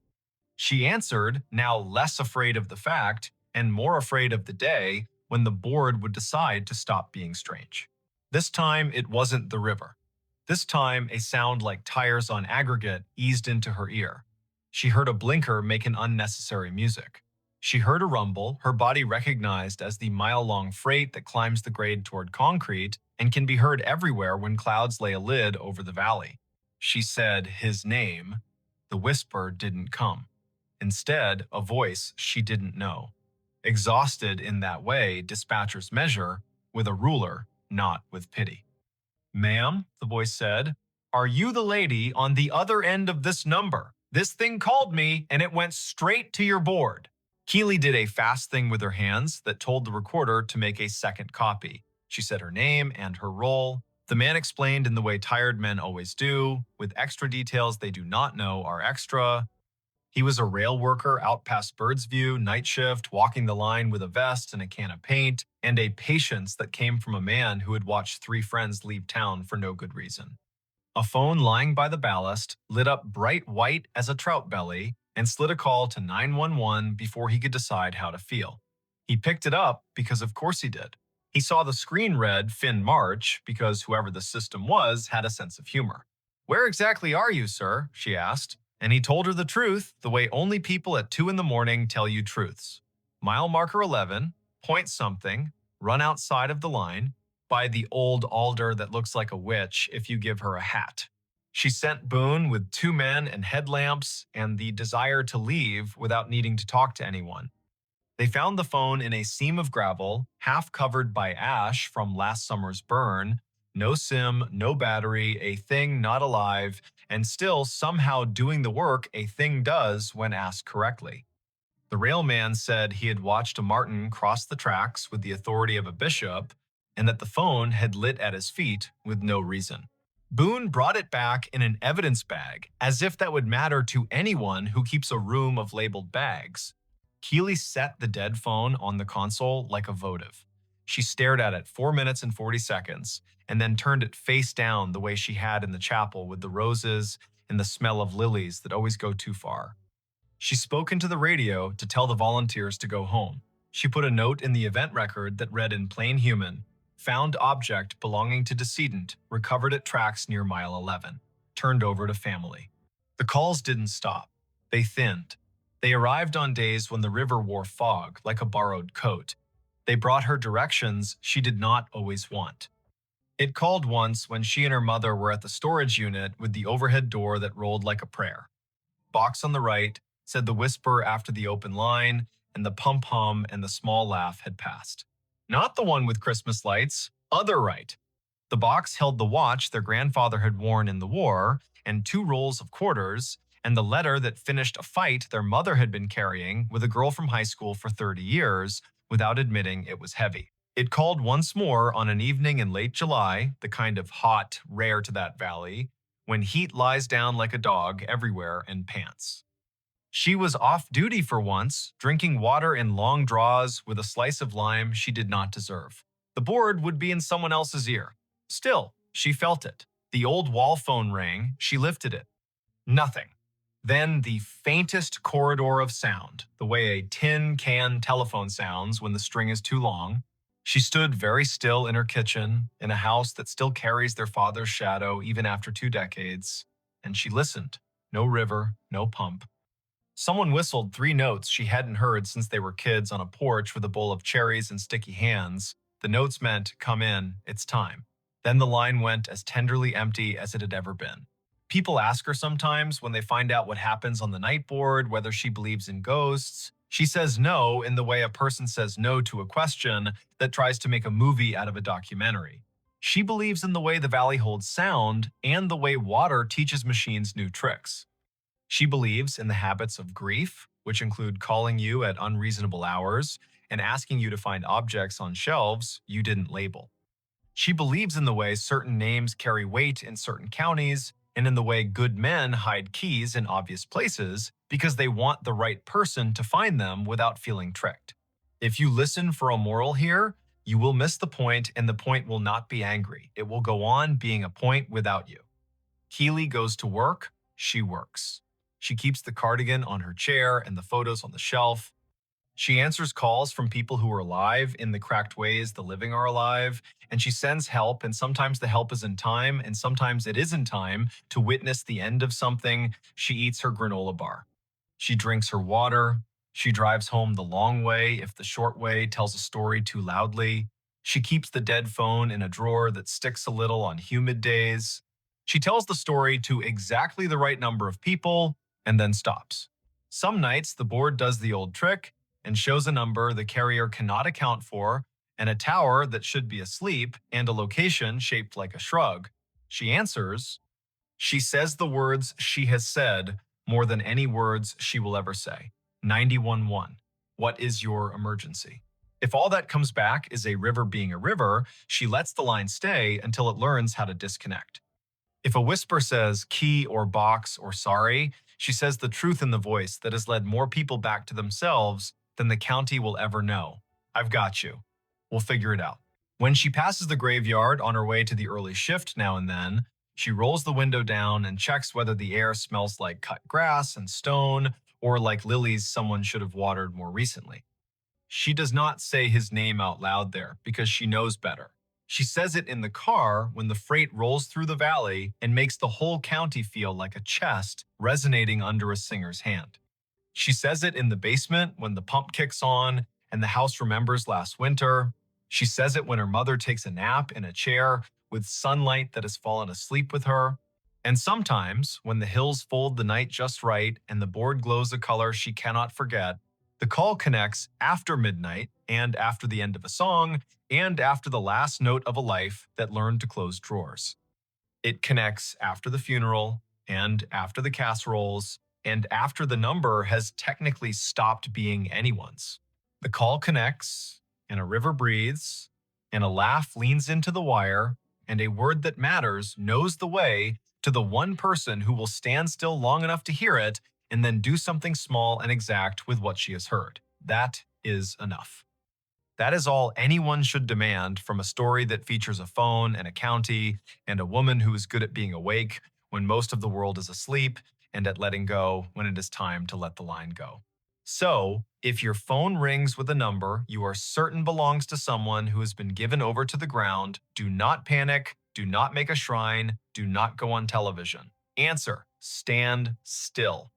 A: She answered, now less afraid of the fact and more afraid of the day when the board would decide to stop being strange. This time, it wasn't the river. This time, a sound like tires on aggregate eased into her ear. She heard a blinker make an unnecessary music. She heard a rumble her body recognized as the mile-long freight that climbs the grade toward concrete and can be heard everywhere when clouds lay a lid over the valley. She said his name. The whisper didn't come. Instead, a voice she didn't know. Exhausted in that way, dispatchers measure with a ruler, not with pity. Ma'am, the voice said, are you the lady on the other end of this number? This thing called me and it went straight to your board. Keely did a fast thing with her hands that told the recorder to make a second copy. She said her name and her role. The man explained in the way tired men always do, with extra details they do not know are extra. He was a rail worker out past Birdsview, night shift, walking the line with a vest and a can of paint, and a patience that came from a man who had watched 3 friends leave town for no good reason. A phone lying by the ballast lit up bright white as a trout belly and slid a call to 911 before he could decide how to feel. He picked it up because of course he did. He saw the screen read Finn March because whoever the system was had a sense of humor. Where exactly are you, sir? She asked. And he told her the truth, the way only people at 2 in the morning tell you truths. Mile marker 11, point something, run outside of the line, by the old alder that looks like a witch if you give her a hat. She sent Boone with 2 men and headlamps and the desire to leave without needing to talk to anyone. They found the phone in a seam of gravel, half covered by ash from last summer's burn. No SIM, no battery, a thing not alive, and still somehow doing the work a thing does when asked correctly. The railman said he had watched a marten cross the tracks with the authority of a bishop, and that the phone had lit at his feet with no reason. Boone brought it back in an evidence bag, as if that would matter to anyone who keeps a room of labeled bags. Keely set the dead phone on the console like a votive. She stared at it 4 minutes and 40 seconds, and then turned it face down the way she had in the chapel with the roses and the smell of lilies that always go too far. She spoke into the radio to tell the volunteers to go home. She put a note in the event record that read in plain human, found object belonging to decedent, recovered at tracks near mile 11, turned over to family. The calls didn't stop. They thinned. They arrived on days when the river wore fog like a borrowed coat. They brought her directions she did not always want. It called once when she and her mother were at the storage unit with the overhead door that rolled like a prayer. Box on the right, said the whisper after the open line, and the pump hum and the small laugh had passed. Not the one with Christmas lights, other right. The box held the watch their grandfather had worn in the war, and 2 rolls of quarters, and the letter that finished a fight their mother had been carrying with a girl from high school for 30 years, without admitting it was heavy. It called once more on an evening in late July, the kind of hot, rare to that valley, when heat lies down like a dog everywhere and pants. She was off duty for once, drinking water in long draws with a slice of lime she did not deserve. The board would be in someone else's ear. Still, she felt it. The old wall phone rang, she lifted it. Nothing. Then the faintest corridor of sound, the way a tin can telephone sounds when the string is too long. She stood very still in her kitchen, in a house that still carries their father's shadow even after 2 decades, and she listened. No river, no pump. Someone whistled 3 notes she hadn't heard since they were kids on a porch with a bowl of cherries and sticky hands. The notes meant, come in, it's time. Then the line went as tenderly empty as it had ever been. People ask her sometimes when they find out what happens on the night board, whether she believes in ghosts. She says no in the way a person says no to a question that tries to make a movie out of a documentary. She believes in the way the valley holds sound and the way water teaches machines new tricks. She believes in the habits of grief, which include calling you at unreasonable hours and asking you to find objects on shelves you didn't label. She believes in the way certain names carry weight in certain counties and in the way good men hide keys in obvious places because they want the right person to find them without feeling tricked. If you listen for a moral here, you will miss the point and the point will not be angry. It will go on being a point without you. Keely goes to work, she works. She keeps the cardigan on her chair and the photos on the shelf. She answers calls from people who are alive in the cracked ways the living are alive, and she sends help, and sometimes the help is in time, and sometimes it is in time to witness the end of something. She eats her granola bar. She drinks her water. She drives home the long way if the short way tells a story too loudly. She keeps the dead phone in a drawer that sticks a little on humid days. She tells the story to exactly the right number of people and then stops. Some nights, the board does the old trick and shows a number the carrier cannot account for and a tower that should be asleep and a location shaped like a shrug. She answers. She says the words she has said more than any words she will ever say. 91-1. What is your emergency? If all that comes back is a river being a river, she lets the line stay until it learns how to disconnect. If a whisper says key or box or sorry, she says the truth in the voice that has led more people back to themselves than the county will ever know. I've got you. We'll figure it out. When she passes the graveyard on her way to the early shift now and then, she rolls the window down and checks whether the air smells like cut grass and stone or like lilies someone should have watered more recently. She does not say his name out loud there because she knows better. She says it in the car when the freight rolls through the valley and makes the whole county feel like a chest resonating under a singer's hand. She says it in the basement when the pump kicks on and the house remembers last winter. She says it when her mother takes a nap in a chair with sunlight that has fallen asleep with her. And sometimes, when the hills fold the night just right and the board glows a color she cannot forget, the call connects after midnight and after the end of a song and after the last note of a life that learned to close drawers. It connects after the funeral and after the casseroles and after the number has technically stopped being anyone's. The call connects, and a river breathes, and a laugh leans into the wire, and a word that matters knows the way to the one person who will stand still long enough to hear it and then do something small and exact with what she has heard. That is enough. That is all anyone should demand from a story that features a phone and a county and a woman who is good at being awake when most of the world is asleep and at letting go when it is time to let the line go. So, if your phone rings with a number you are certain belongs to someone who has been given over to the ground, do not panic, do not make a shrine, do not go on television. Answer, stand still.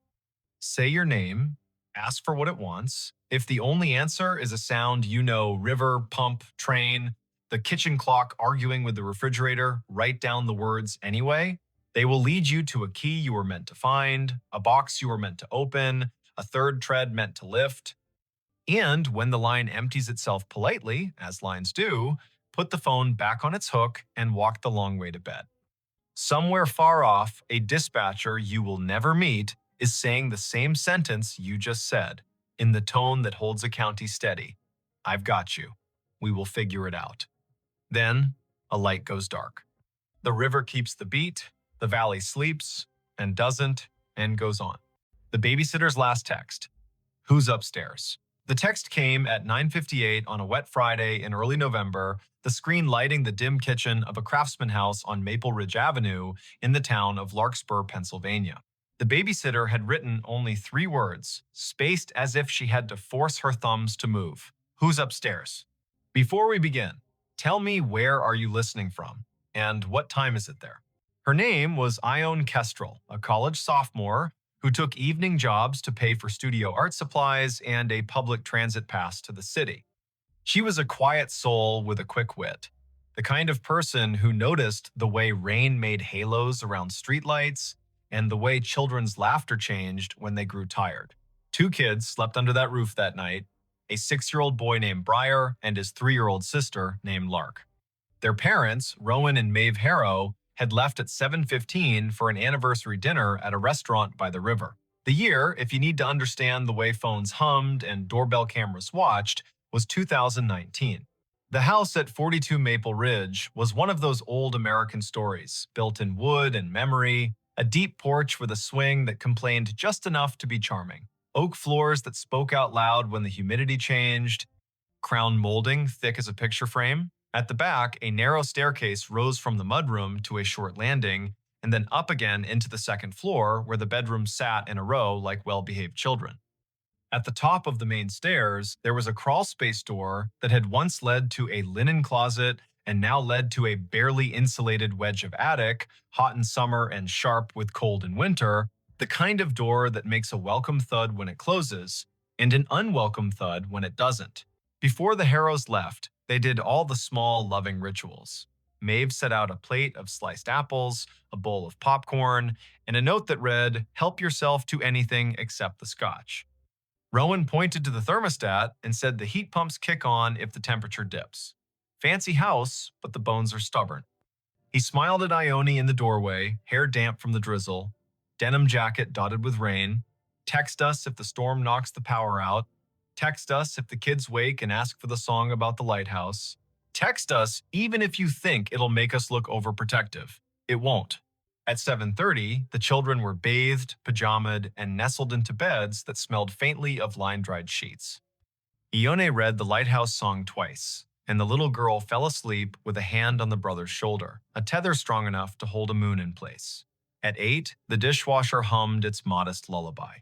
A: Say your name, ask for what it wants. If the only answer is a sound you know, river, pump, train, the kitchen clock arguing with the refrigerator, write down the words anyway. They will lead you to a key you were meant to find, a box you were meant to open, a third tread meant to lift. And when the line empties itself politely, as lines do, put the phone back on its hook and walk the long way to bed. Somewhere far off, a dispatcher you will never meet is saying the same sentence you just said, in the tone that holds a county steady. I've got you. We will figure it out. Then, a light goes dark. The river keeps the beat, the valley sleeps, and doesn't, and goes on. The babysitter's last text. Who's upstairs? The text came at 9:58 on a wet Friday in early November, the screen lighting the dim kitchen of a craftsman house on Maple Ridge Avenue in the town of Larkspur, Pennsylvania. The babysitter had written only 3 words, spaced as if she had to force her thumbs to move. Who's upstairs? Before we begin, tell me where are you listening from, and what time is it there? Her name was Ione Kestrel, a college sophomore who took evening jobs to pay for studio art supplies and a public transit pass to the city. She was a quiet soul with a quick wit, the kind of person who noticed the way rain made halos around streetlights and the way children's laughter changed when they grew tired. 2 kids slept under that roof that night, a 6-year-old boy named Briar and his 3-year-old sister named Lark. Their parents, Rowan and Maeve Harrow, had left at 7:15 for an anniversary dinner at a restaurant by the river. The year, if you need to understand the way phones hummed and doorbell cameras watched, was 2019. The house at 42 Maple Ridge was one of those old American stories, built in wood and memory, a deep porch with a swing that complained just enough to be charming, oak floors that spoke out loud when the humidity changed, crown molding thick as a picture frame. At the back, a narrow staircase rose from the mudroom to a short landing, and then up again into the second floor where the bedrooms sat in a row like well-behaved children. At the top of the main stairs, there was a crawlspace door that had once led to a linen closet and now led to a barely insulated wedge of attic, hot in summer and sharp with cold in winter, the kind of door that makes a welcome thud when it closes and an unwelcome thud when it doesn't. Before the Harrows left, they did all the small, loving rituals. Maeve set out a plate of sliced apples, a bowl of popcorn, and a note that read, "Help yourself to anything except the scotch." Rowan pointed to the thermostat and said the heat pumps kick on if the temperature dips. Fancy house, but the bones are stubborn. He smiled at Ione in the doorway, hair damp from the drizzle, denim jacket dotted with rain. Text us if the storm knocks the power out. Text us if the kids wake and ask for the song about the lighthouse. Text us even if you think it'll make us look overprotective. It won't. At 7:30, the children were bathed, pajamaed, and nestled into beds that smelled faintly of line-dried sheets. Ione read the lighthouse song twice, and the little girl fell asleep with a hand on the brother's shoulder, a tether strong enough to hold a moon in place. At 8, the dishwasher hummed its modest lullaby.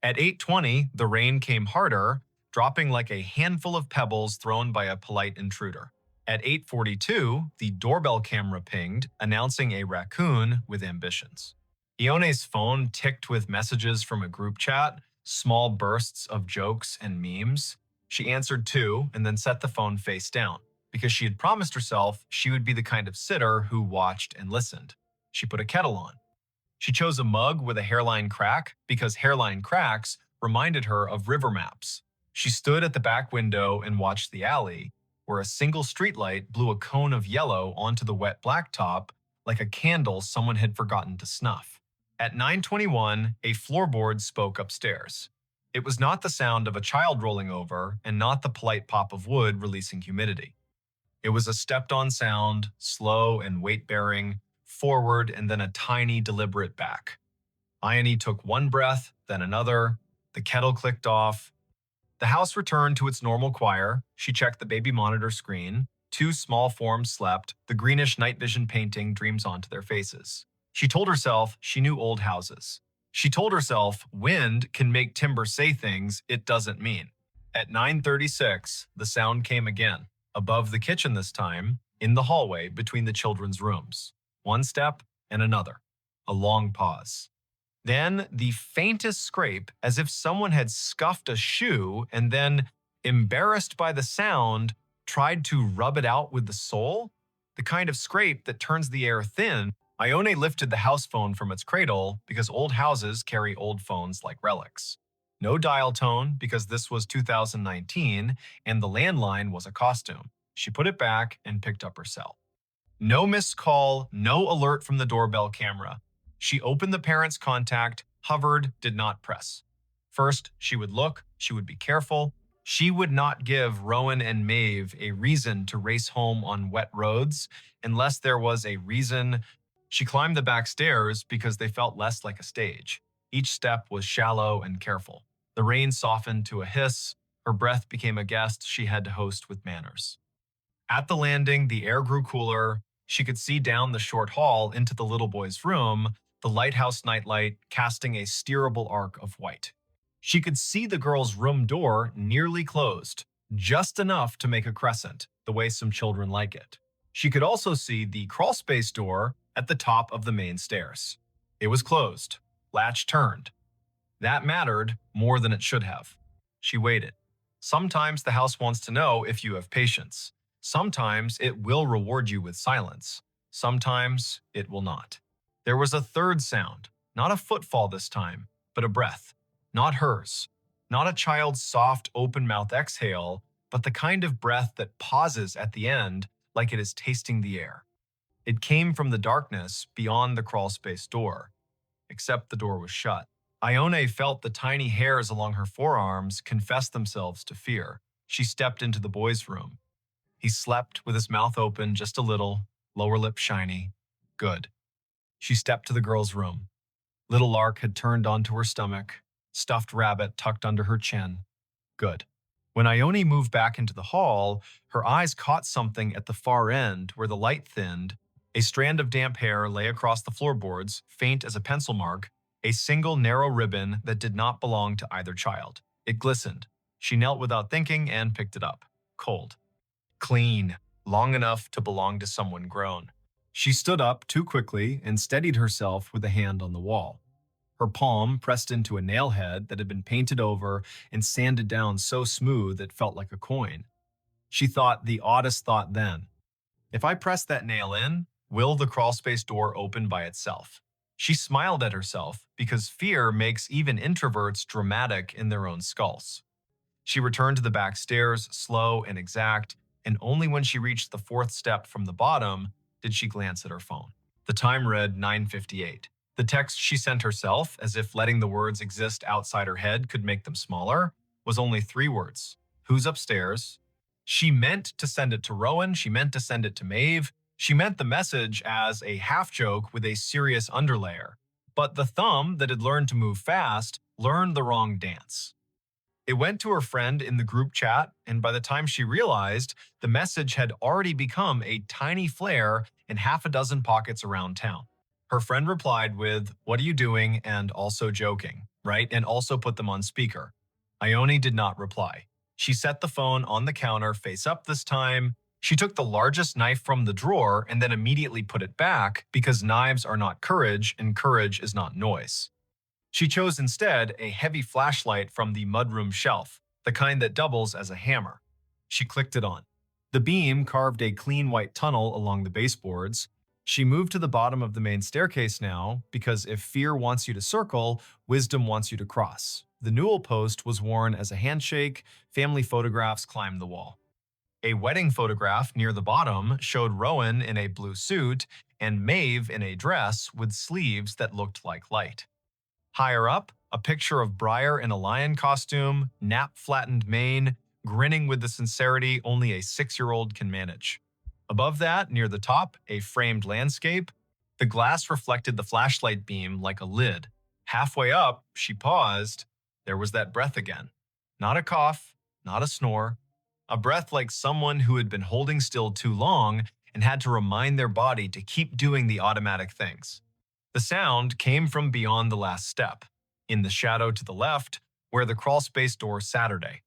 A: At 8:20, the rain came harder, dropping like a handful of pebbles thrown by a polite intruder. At 8:42, the doorbell camera pinged, announcing a raccoon with ambitions. Ione's phone ticked with messages from a group chat, small bursts of jokes and memes. She answered two and then set the phone face down, because she had promised herself she would be the kind of sitter who watched and listened. She put a kettle on. She chose a mug with a hairline crack because hairline cracks reminded her of river maps. She stood at the back window and watched the alley, where a single streetlight blew a cone of yellow onto the wet blacktop like a candle someone had forgotten to snuff. At 9:21, a floorboard spoke upstairs. It was not the sound of a child rolling over and not the polite pop of wood releasing humidity. It was a stepped-on sound, slow and weight-bearing, forward and then a tiny, deliberate back. Ione took one breath, then another. The kettle clicked off. The house returned to its normal choir. She checked the baby monitor screen. Two small forms slept. The greenish night vision painting dreams onto their faces. She told herself she knew old houses. She told herself wind can make timber say things it doesn't mean. At 9:36, the sound came again, above the kitchen this time, in the hallway between the children's rooms. One step and another. A long pause. Then the faintest scrape, as if someone had scuffed a shoe and then, embarrassed by the sound, tried to rub it out with the sole. The kind of scrape that turns the air thin. Ione lifted the house phone from its cradle because old houses carry old phones like relics. No dial tone because this was 2019 and the landline was a costume. She put it back and picked up her cell. No missed call, no alert from the doorbell camera. She opened the parent's contact, hovered, did not press. First, she would look, she would be careful. She would not give Rowan and Maeve a reason to race home on wet roads unless there was a reason. She climbed the back stairs because they felt less like a stage. Each step was shallow and careful. The rain softened to a hiss. Her breath became a guest she had to host with manners. At the landing, the air grew cooler. She could see down the short hall into the little boy's room, the lighthouse nightlight casting a steerable arc of white. She could see the girl's room door nearly closed, just enough to make a crescent, the way some children like it. She could also see the crawlspace door at the top of the main stairs. It was closed, latch turned. That mattered more than it should have. She waited. Sometimes the house wants to know if you have patience. Sometimes it will reward you with silence. Sometimes it will not. There was a third sound, not a footfall this time, but a breath. Not hers. Not a child's soft, open-mouth exhale, but the kind of breath that pauses at the end like it is tasting the air. It came from the darkness beyond the crawlspace door, except the door was shut. Ione felt the tiny hairs along her forearms confess themselves to fear. She stepped into the boy's room. He slept with his mouth open just a little, lower lip shiny. Good. She stepped to the girl's room. Little Lark had turned onto her stomach, stuffed rabbit tucked under her chin. Good. When Ione moved back into the hall, her eyes caught something at the far end where the light thinned. A strand of damp hair lay across the floorboards, faint as a pencil mark, a single narrow ribbon that did not belong to either child. It glistened. She knelt without thinking and picked it up. Cold. Clean. Long enough to belong to someone grown. She stood up too quickly and steadied herself with a hand on the wall. Her palm pressed into a nail head that had been painted over and sanded down so smooth it felt like a coin. She thought the oddest thought then. If I press that nail in, will the crawlspace door open by itself? She smiled at herself because fear makes even introverts dramatic in their own skulls. She returned to the back stairs, slow and exact, and only when she reached the fourth step from the bottom did she glance at her phone. The time read 9:58. The text she sent herself, as if letting the words exist outside her head could make them smaller, was only 3 words. Who's upstairs? She meant to send it to Rowan, she meant to send it to Maeve, she meant the message as a half joke with a serious underlayer. But the thumb that had learned to move fast learned the wrong dance. It went to her friend in the group chat, and by the time she realized, the message had already become a tiny flare in half a dozen pockets around town. Her friend replied with, "What are you doing?" and also joking, right? And also put them on speaker. Ione did not reply. She set the phone on the counter face up this time. She took the largest knife from the drawer and then immediately put it back because knives are not courage and courage is not noise. She chose instead a heavy flashlight from the mudroom shelf, the kind that doubles as a hammer. She clicked it on. The beam carved a clean white tunnel along the baseboards. She moved to the bottom of the main staircase now, because if fear wants you to circle, wisdom wants you to cross. The newel post was worn as a handshake, family photographs climbed the wall. A wedding photograph near the bottom showed Rowan in a blue suit and Maeve in a dress with sleeves that looked like light. Higher up, a picture of Briar in a lion costume, nap-flattened mane, grinning with the sincerity only a 6-year-old can manage. Above that, near the top, a framed landscape. The glass reflected the flashlight beam like a lid. Halfway up, she paused. There was that breath again. Not a cough, not a snore. A breath like someone who had been holding still too long and had to remind their body to keep doing the automatic things. The sound came from beyond the last step, in the shadow to the left, where the crawlspace door Saturday.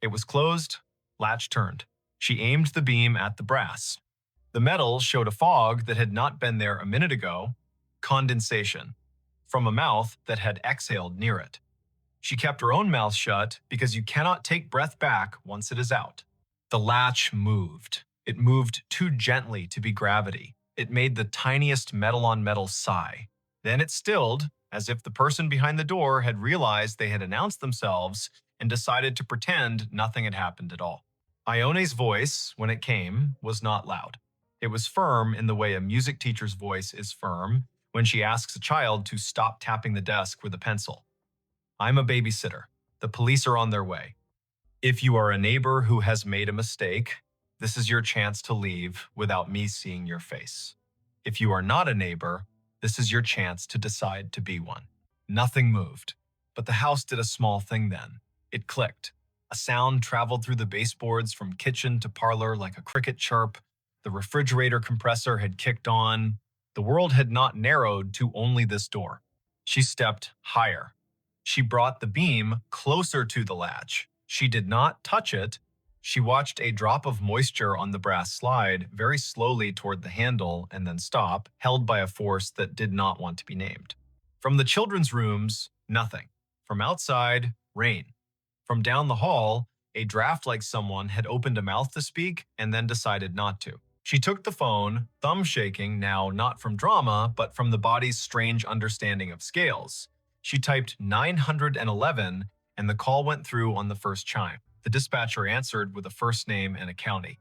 A: It was closed, latch turned. She aimed the beam at the brass. The metal showed a fog that had not been there a minute ago, condensation, from a mouth that had exhaled near it. She kept her own mouth shut because you cannot take breath back once it is out. The latch moved. It moved too gently to be gravity. It made the tiniest metal-on-metal sigh. Then it stilled, as if the person behind the door had realized they had announced themselves and decided to pretend nothing had happened at all. Ione's voice, when it came, was not loud. It was firm in the way a music teacher's voice is firm when she asks a child to stop tapping the desk with a pencil. I'm a babysitter. The police are on their way. If you are a neighbor who has made a mistake, this is your chance to leave without me seeing your face. If you are not a neighbor, this is your chance to decide to be one. Nothing moved, but the house did a small thing then. It clicked. A sound traveled through the baseboards from kitchen to parlor like a cricket chirp. The refrigerator compressor had kicked on. The world had not narrowed to only this door. She stepped higher. She brought the beam closer to the latch. She did not touch it. She watched a drop of moisture on the brass slide very slowly toward the handle and then stop, held by a force that did not want to be named. From the children's rooms, nothing. From outside, rain. From down the hall, a draft like someone had opened a mouth to speak and then decided not to. She took the phone, thumb shaking now not from drama, but from the body's strange understanding of scales. She typed 911 and the call went through on the first chime. The dispatcher answered with a first name and a county.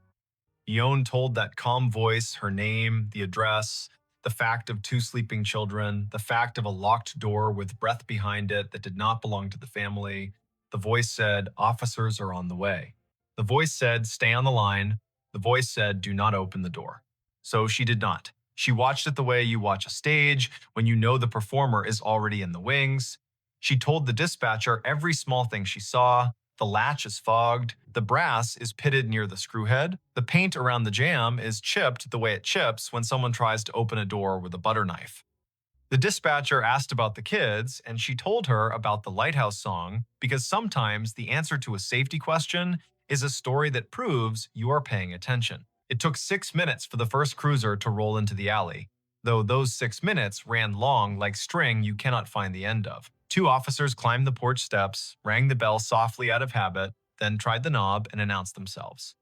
A: Ione told that calm voice her name, the address, the fact of 2 sleeping children, the fact of a locked door with breath behind it that did not belong to the family. The voice said, officers are on the way. The voice said, stay on the line. The voice said, do not open the door. So she did not. She watched it the way you watch a stage when you know the performer is already in the wings. She told the dispatcher every small thing she saw. The latch is fogged. The brass is pitted near the screw head. The paint around the jamb is chipped the way it chips when someone tries to open a door with a butter knife. The dispatcher asked about the kids, and she told her about the lighthouse song because sometimes the answer to a safety question is a story that proves you are paying attention. It took 6 minutes for the first cruiser to roll into the alley, though those 6 minutes ran long like string you cannot find the end of. 2 officers climbed the porch steps, rang the bell softly out of habit, then tried the knob and announced themselves.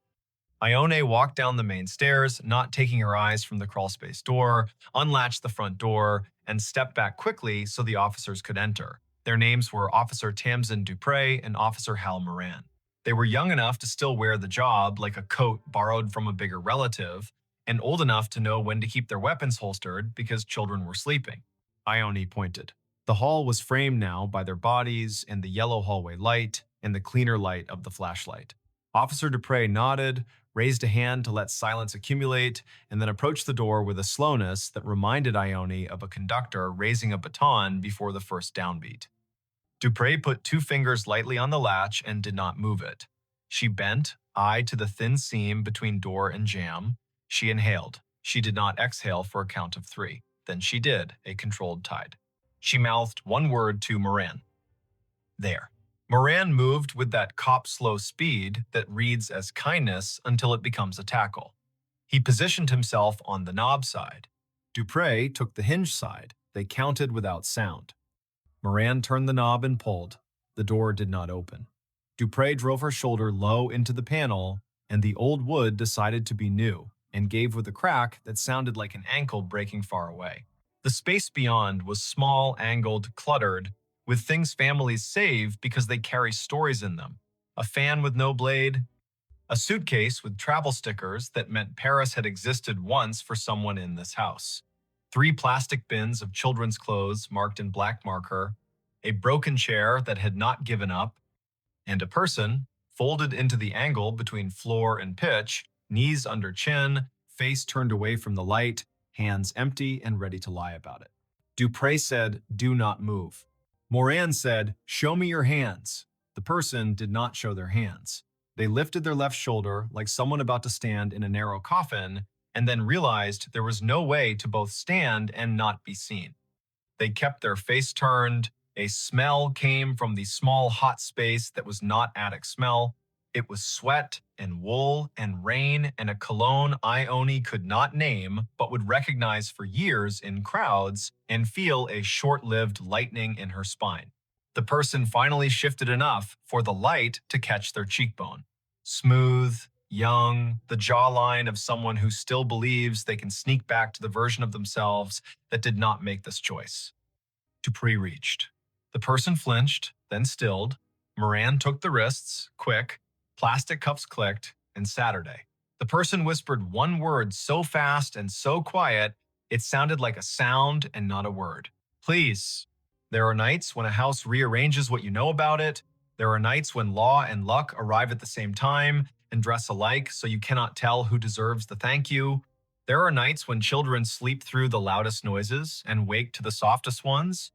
A: Ione walked down the main stairs, not taking her eyes from the crawlspace door, unlatched the front door, and stepped back quickly so the officers could enter. Their names were Officer Tamsin Dupre and Officer Hal Moran. They were young enough to still wear the job like a coat borrowed from a bigger relative, and old enough to know when to keep their weapons holstered because children were sleeping. Ione pointed. The hall was framed now by their bodies and the yellow hallway light and the cleaner light of the flashlight. Officer Dupre nodded, raised a hand to let silence accumulate, and then approached the door with a slowness that reminded Ione of a conductor raising a baton before the first downbeat. Dupre put 2 fingers lightly on the latch and did not move it. She bent, eye to the thin seam between door and jamb. She inhaled. She did not exhale for a count of 3. Then she did, a controlled tide. She mouthed one word to Moran. There. Moran moved with that cop-slow speed that reads as kindness until it becomes a tackle. He positioned himself on the knob side. Dupre took the hinge side. They counted without sound. Moran turned the knob and pulled. The door did not open. Dupre drove her shoulder low into the panel, and the old wood decided to be new and gave with a crack that sounded like an ankle breaking far away. The space beyond was small, angled, cluttered, with things families save because they carry stories in them. A fan with no blade, a suitcase with travel stickers that meant Paris had existed once for someone in this house. 3 plastic bins of children's clothes marked in black marker, a broken chair that had not given up, and a person, folded into the angle between floor and pitch, knees under chin, face turned away from the light, hands empty and ready to lie about it. Dupre said, "Do not move." Moran said, "Show me your hands." The person did not show their hands. They lifted their left shoulder like someone about to stand in a narrow coffin, and then realized there was no way to both stand and not be seen. They kept their face turned. A smell came from the small hot space that was not attic smell. It was sweat and wool and rain and a cologne Ione could not name but would recognize for years in crowds and feel a short-lived lightning in her spine. The person finally shifted enough for the light to catch their cheekbone. Smooth, young, the jawline of someone who still believes they can sneak back to the version of themselves that did not make this choice. Dupree reached. The person flinched, then stilled. Moran took the wrists, quick. Plastic cuffs clicked, and Saturday. The person whispered one word so fast and so quiet, it sounded like a sound and not a word. Please. There are nights when a house rearranges what you know about it. There are nights when law and luck arrive at the same time and dress alike so you cannot tell who deserves the thank you. There are nights when children sleep through the loudest noises and wake to the softest ones.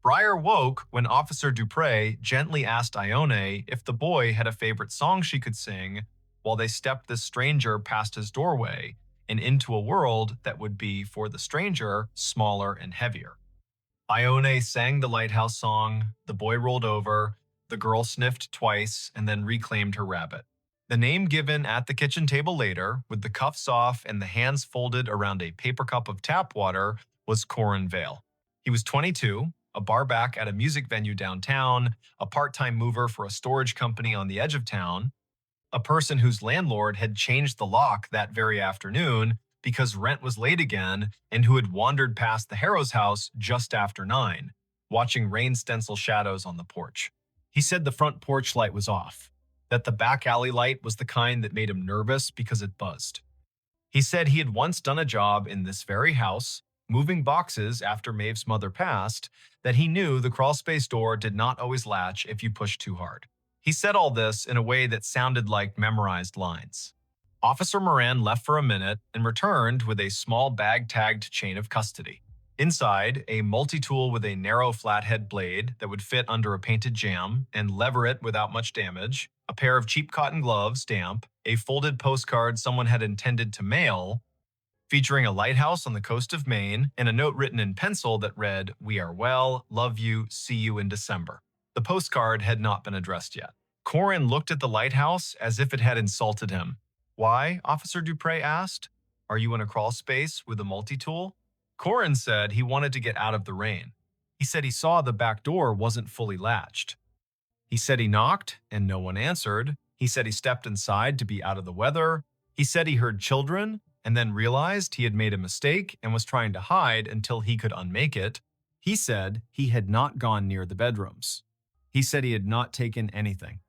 A: Briar woke when Officer Dupre gently asked Ione if the boy had a favorite song she could sing while they stepped this stranger past his doorway and into a world that would be, for the stranger, smaller and heavier. Ione sang the lighthouse song, the boy rolled over, the girl sniffed twice and then reclaimed her rabbit. The name given at the kitchen table later, with the cuffs off and the hands folded around a paper cup of tap water, was Corin Vale. He was 22, a barback at a music venue downtown, a part-time mover for a storage company on the edge of town, a person whose landlord had changed the lock that very afternoon because rent was late again, and who had wandered past the Harrow's house just after 9, watching rain stencil shadows on the porch. He said the front porch light was off, that the back alley light was the kind that made him nervous because it buzzed. He said he had once done a job in this very house, moving boxes after Maeve's mother passed, that he knew the crawlspace door did not always latch if you pushed too hard. He said all this in a way that sounded like memorized lines. Officer Moran left for a minute and returned with a small bag-tagged chain of custody. Inside, a multi-tool with a narrow flathead blade that would fit under a painted jamb and lever it without much damage, a pair of cheap cotton gloves, damp, a folded postcard someone had intended to mail, featuring a lighthouse on the coast of Maine and a note written in pencil that read, "We are well, love you, see you in December." The postcard had not been addressed yet. Corin looked at the lighthouse as if it had insulted him. "Why?" Officer Dupre asked. "Are you in a crawl space with a multi-tool?" Corin said he wanted to get out of the rain. He said he saw the back door wasn't fully latched. He said he knocked and no one answered. He said he stepped inside to be out of the weather. He said he heard children and then realized he had made a mistake and was trying to hide until he could unmake it. He said he had not gone near the bedrooms. He said he had not taken anything.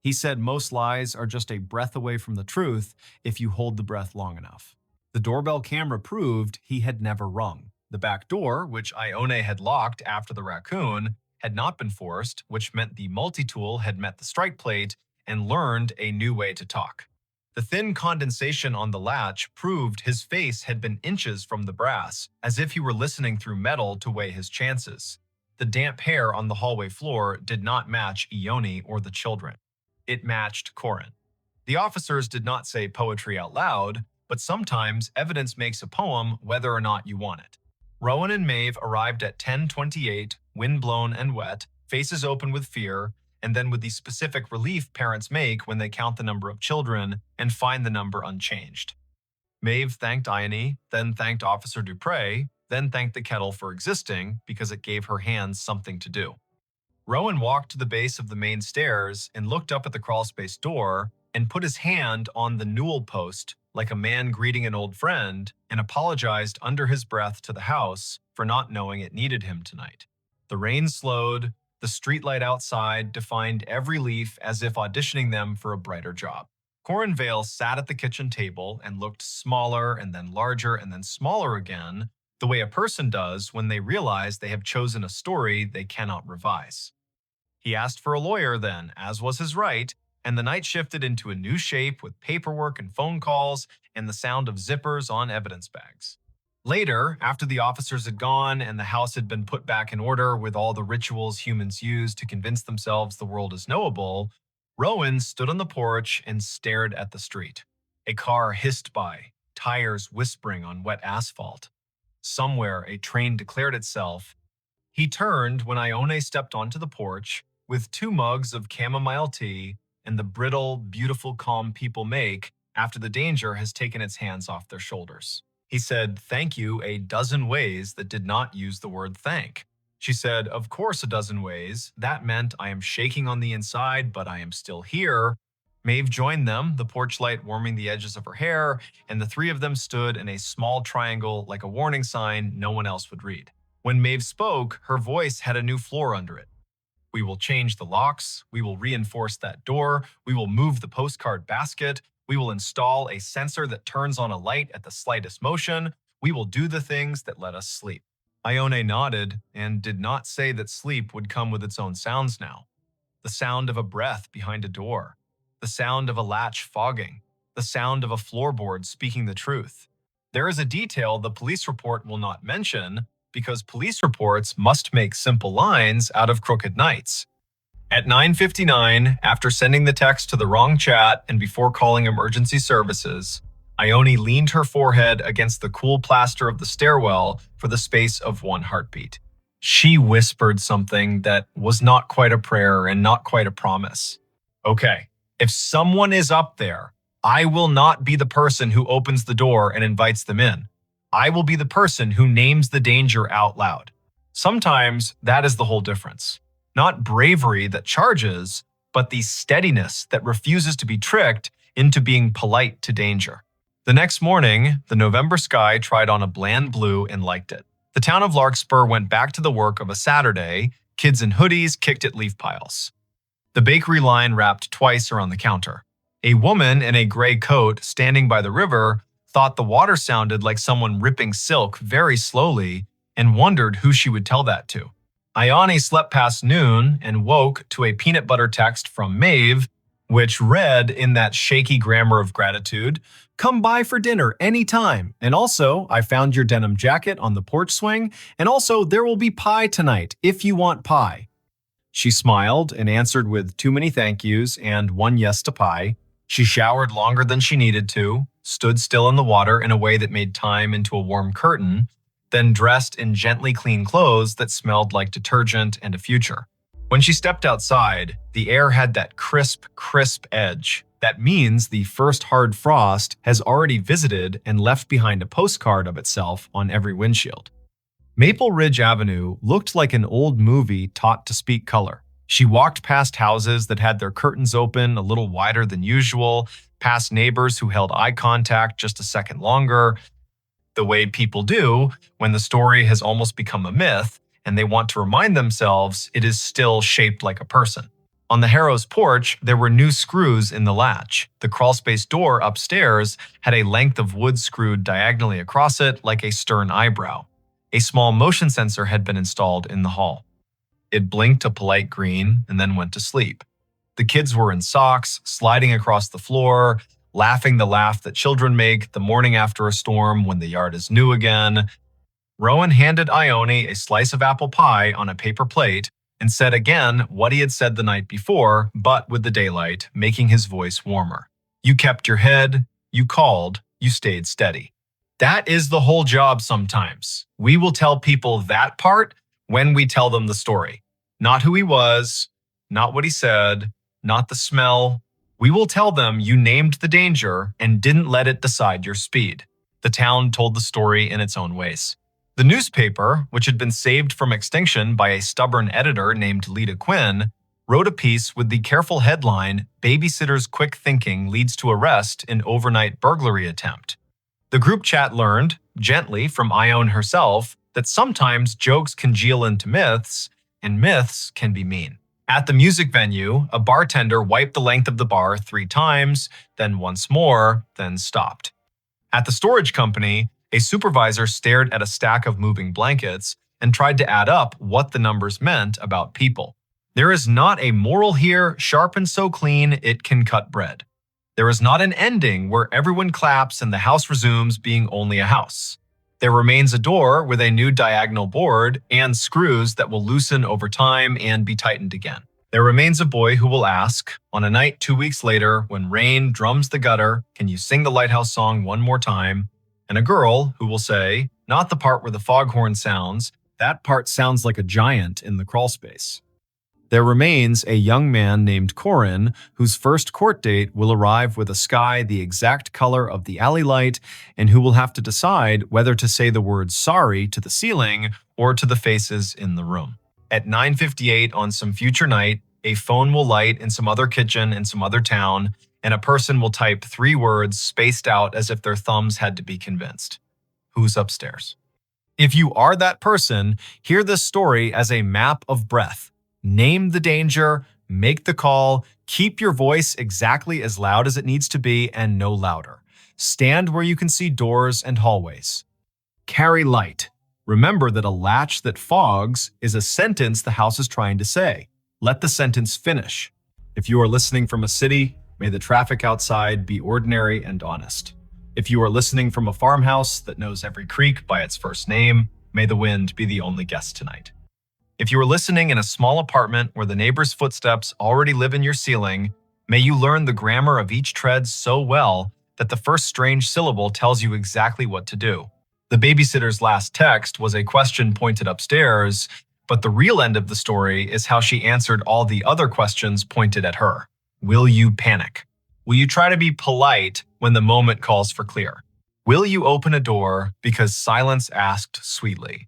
A: He said most lies are just a breath away from the truth if you hold the breath long enough. The doorbell camera proved he had never rung. The back door, which Ione had locked after the raccoon, had not been forced, which meant the multi-tool had met the strike plate and learned a new way to talk. The thin condensation on the latch proved his face had been inches from the brass, as if he were listening through metal to weigh his chances. The damp hair on the hallway floor did not match Ione or the children. It matched Corin. The officers did not say poetry out loud, but sometimes evidence makes a poem whether or not you want it. Rowan and Maeve arrived at 10:28, windblown and wet, faces open with fear, and then with the specific relief parents make when they count the number of children and find the number unchanged. Maeve thanked Ione, then thanked Officer Dupre, then thanked the kettle for existing because it gave her hands something to do. Rowan walked to the base of the main stairs and looked up at the crawlspace door and put his hand on the newel post like a man greeting an old friend and apologized under his breath to the house for not knowing it needed him tonight. The rain slowed. The streetlight outside defined every leaf as if auditioning them for a brighter job. Corin Vale sat at the kitchen table and looked smaller and then larger and then smaller again, the way a person does when they realize they have chosen a story they cannot revise. He asked for a lawyer then, as was his right, and the night shifted into a new shape with paperwork and phone calls and the sound of zippers on evidence bags. Later, after the officers had gone and the house had been put back in order with all the rituals humans use to convince themselves the world is knowable, Rowan stood on the porch and stared at the street. A car hissed by, tires whispering on wet asphalt. Somewhere, a train declared itself. He turned when Ione stepped onto the porch with 2 mugs of chamomile tea and the brittle, beautiful calm people make after the danger has taken its hands off their shoulders. He said thank you a dozen ways that did not use the word thank. She said, of course, a dozen ways. That meant I am shaking on the inside, but I am still here. Maeve joined them, the porch light warming the edges of her hair, and the 3 of them stood in a small triangle like a warning sign no one else would read. When Maeve spoke, her voice had a new floor under it. We will change the locks. We will reinforce that door. We will move the postcard basket. We will install a sensor that turns on a light at the slightest motion. We will do the things that let us sleep. Ione nodded and did not say that sleep would come with its own sounds now. The sound of a breath behind a door. The sound of a latch fogging. The sound of a floorboard speaking the truth. There is a detail the police report will not mention because police reports must make simple lines out of crooked nights. At 9:59, after sending the text to the wrong chat and before calling emergency services, Ione leaned her forehead against the cool plaster of the stairwell for the space of 1 heartbeat. She whispered something that was not quite a prayer and not quite a promise. Okay, if someone is up there, I will not be the person who opens the door and invites them in. I will be the person who names the danger out loud. Sometimes that is the whole difference. Not bravery that charges, but the steadiness that refuses to be tricked into being polite to danger. The next morning, the November sky tried on a bland blue and liked it. The town of Larkspur went back to the work of a Saturday. Kids in hoodies kicked at leaf piles. The bakery line wrapped twice around the counter. A woman in a gray coat standing by the river thought the water sounded like someone ripping silk very slowly and wondered who she would tell that to. Ione slept past noon and woke to a peanut butter text from Maeve, which read in that shaky grammar of gratitude, "Come by for dinner anytime. And also, I found your denim jacket on the porch swing. And also, there will be pie tonight if you want pie." She smiled and answered with too many thank yous and 1 yes to pie. She showered longer than she needed to, stood still in the water in a way that made time into a warm curtain, then dressed in gently clean clothes that smelled like detergent and a future. When she stepped outside, the air had that crisp, crisp edge. That means the first hard frost has already visited and left behind a postcard of itself on every windshield. Maple Ridge Avenue looked like an old movie taught to speak color. She walked past houses that had their curtains open a little wider than usual, past neighbors who held eye contact just a second longer, the way people do when the story has almost become a myth and they want to remind themselves it is still shaped like a person. On the Harrow's porch, there were new screws in the latch. The crawlspace door upstairs had a length of wood screwed diagonally across it like a stern eyebrow. A small motion sensor had been installed in the hall. It blinked a polite green and then went to sleep. The kids were in socks, sliding across the floor, laughing the laugh that children make the morning after a storm when the yard is new again. Rowan handed Ione a slice of apple pie on a paper plate and said again what he had said the night before, but with the daylight, making his voice warmer. You kept your head, you called, you stayed steady. That is the whole job sometimes. We will tell people that part when we tell them the story. Not who he was, not what he said, not the smell. We will tell them you named the danger and didn't let it decide your speed. The town told the story in its own ways. The newspaper, which had been saved from extinction by a stubborn editor named Lita Quinn, wrote a piece with the careful headline, "Babysitter's Quick Thinking Leads to Arrest in Overnight Burglary Attempt." The group chat learned, gently from Ione herself, that sometimes jokes congeal into myths, and myths can be mean. At the music venue, a bartender wiped the length of the bar 3 times, then once more, then stopped. At the storage company, a supervisor stared at a stack of moving blankets and tried to add up what the numbers meant about people. There is not a moral here, sharp and so clean it can cut bread. There is not an ending where everyone claps and the house resumes being only a house. There remains a door with a new diagonal board and screws that will loosen over time and be tightened again. There remains a boy who will ask, on a night 2 weeks later when rain drums the gutter, "Can you sing the lighthouse song one more time?" And a girl who will say, not the part where the foghorn sounds, that part sounds like a giant in the crawlspace. There remains a young man named Corin, whose first court date will arrive with a sky the exact color of the alley light, and who will have to decide whether to say the word sorry to the ceiling or to the faces in the room. At 9:58 on some future night, a phone will light in some other kitchen in some other town, and a person will type 3 words spaced out as if their thumbs had to be convinced. Who's upstairs? If you are that person, hear this story as a map of breath. Name the danger, make the call, keep your voice exactly as loud as it needs to be and no louder. Stand where you can see doors and hallways. Carry light. Remember that a latch that fogs is a sentence the house is trying to say. Let the sentence finish. If you are listening from a city, may the traffic outside be ordinary and honest. If you are listening from a farmhouse that knows every creek by its first name, may the wind be the only guest tonight. If you are listening in a small apartment where the neighbor's footsteps already live in your ceiling, may you learn the grammar of each tread so well that the first strange syllable tells you exactly what to do. The babysitter's last text was a question pointed upstairs, but the real end of the story is how she answered all the other questions pointed at her. Will you panic? Will you try to be polite when the moment calls for clear? Will you open a door because silence asked sweetly?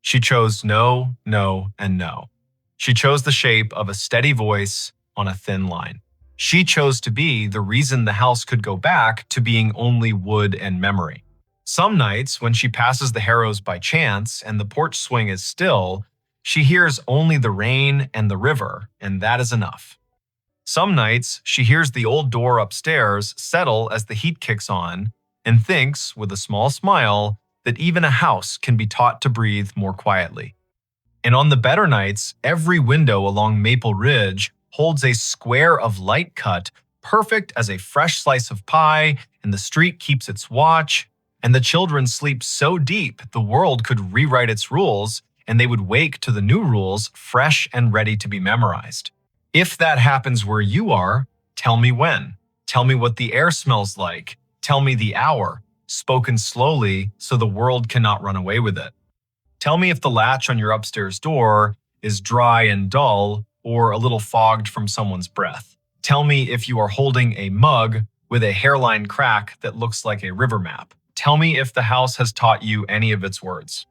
A: She chose no, no, and no. She chose the shape of a steady voice on a thin line. She chose to be the reason the house could go back to being only wood and memory. Some nights, when she passes the Harrows by chance and the porch swing is still, she hears only the rain and the river, and that is enough. Some nights, she hears the old door upstairs settle as the heat kicks on and thinks, with a small smile, that even a house can be taught to breathe more quietly. And on the better nights, every window along Maple Ridge holds a square of light cut, perfect as a fresh slice of pie, and the street keeps its watch, and the children sleep so deep the world could rewrite its rules, and they would wake to the new rules fresh and ready to be memorized. If that happens where you are, tell me when. Tell me what the air smells like. Tell me the hour, spoken slowly so the world cannot run away with it. Tell me if the latch on your upstairs door is dry and dull or a little fogged from someone's breath. Tell me if you are holding a mug with a hairline crack that looks like a river map. Tell me if the house has taught you any of its words.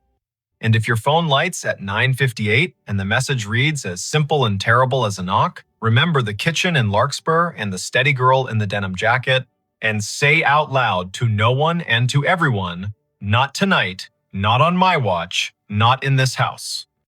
A: And if your phone lights at 9:58 and the message reads as simple and terrible as a knock, remember the kitchen in Larkspur and the steady girl in the denim jacket, and say out loud to no one and to everyone, "Not tonight, not on my watch, not in this house."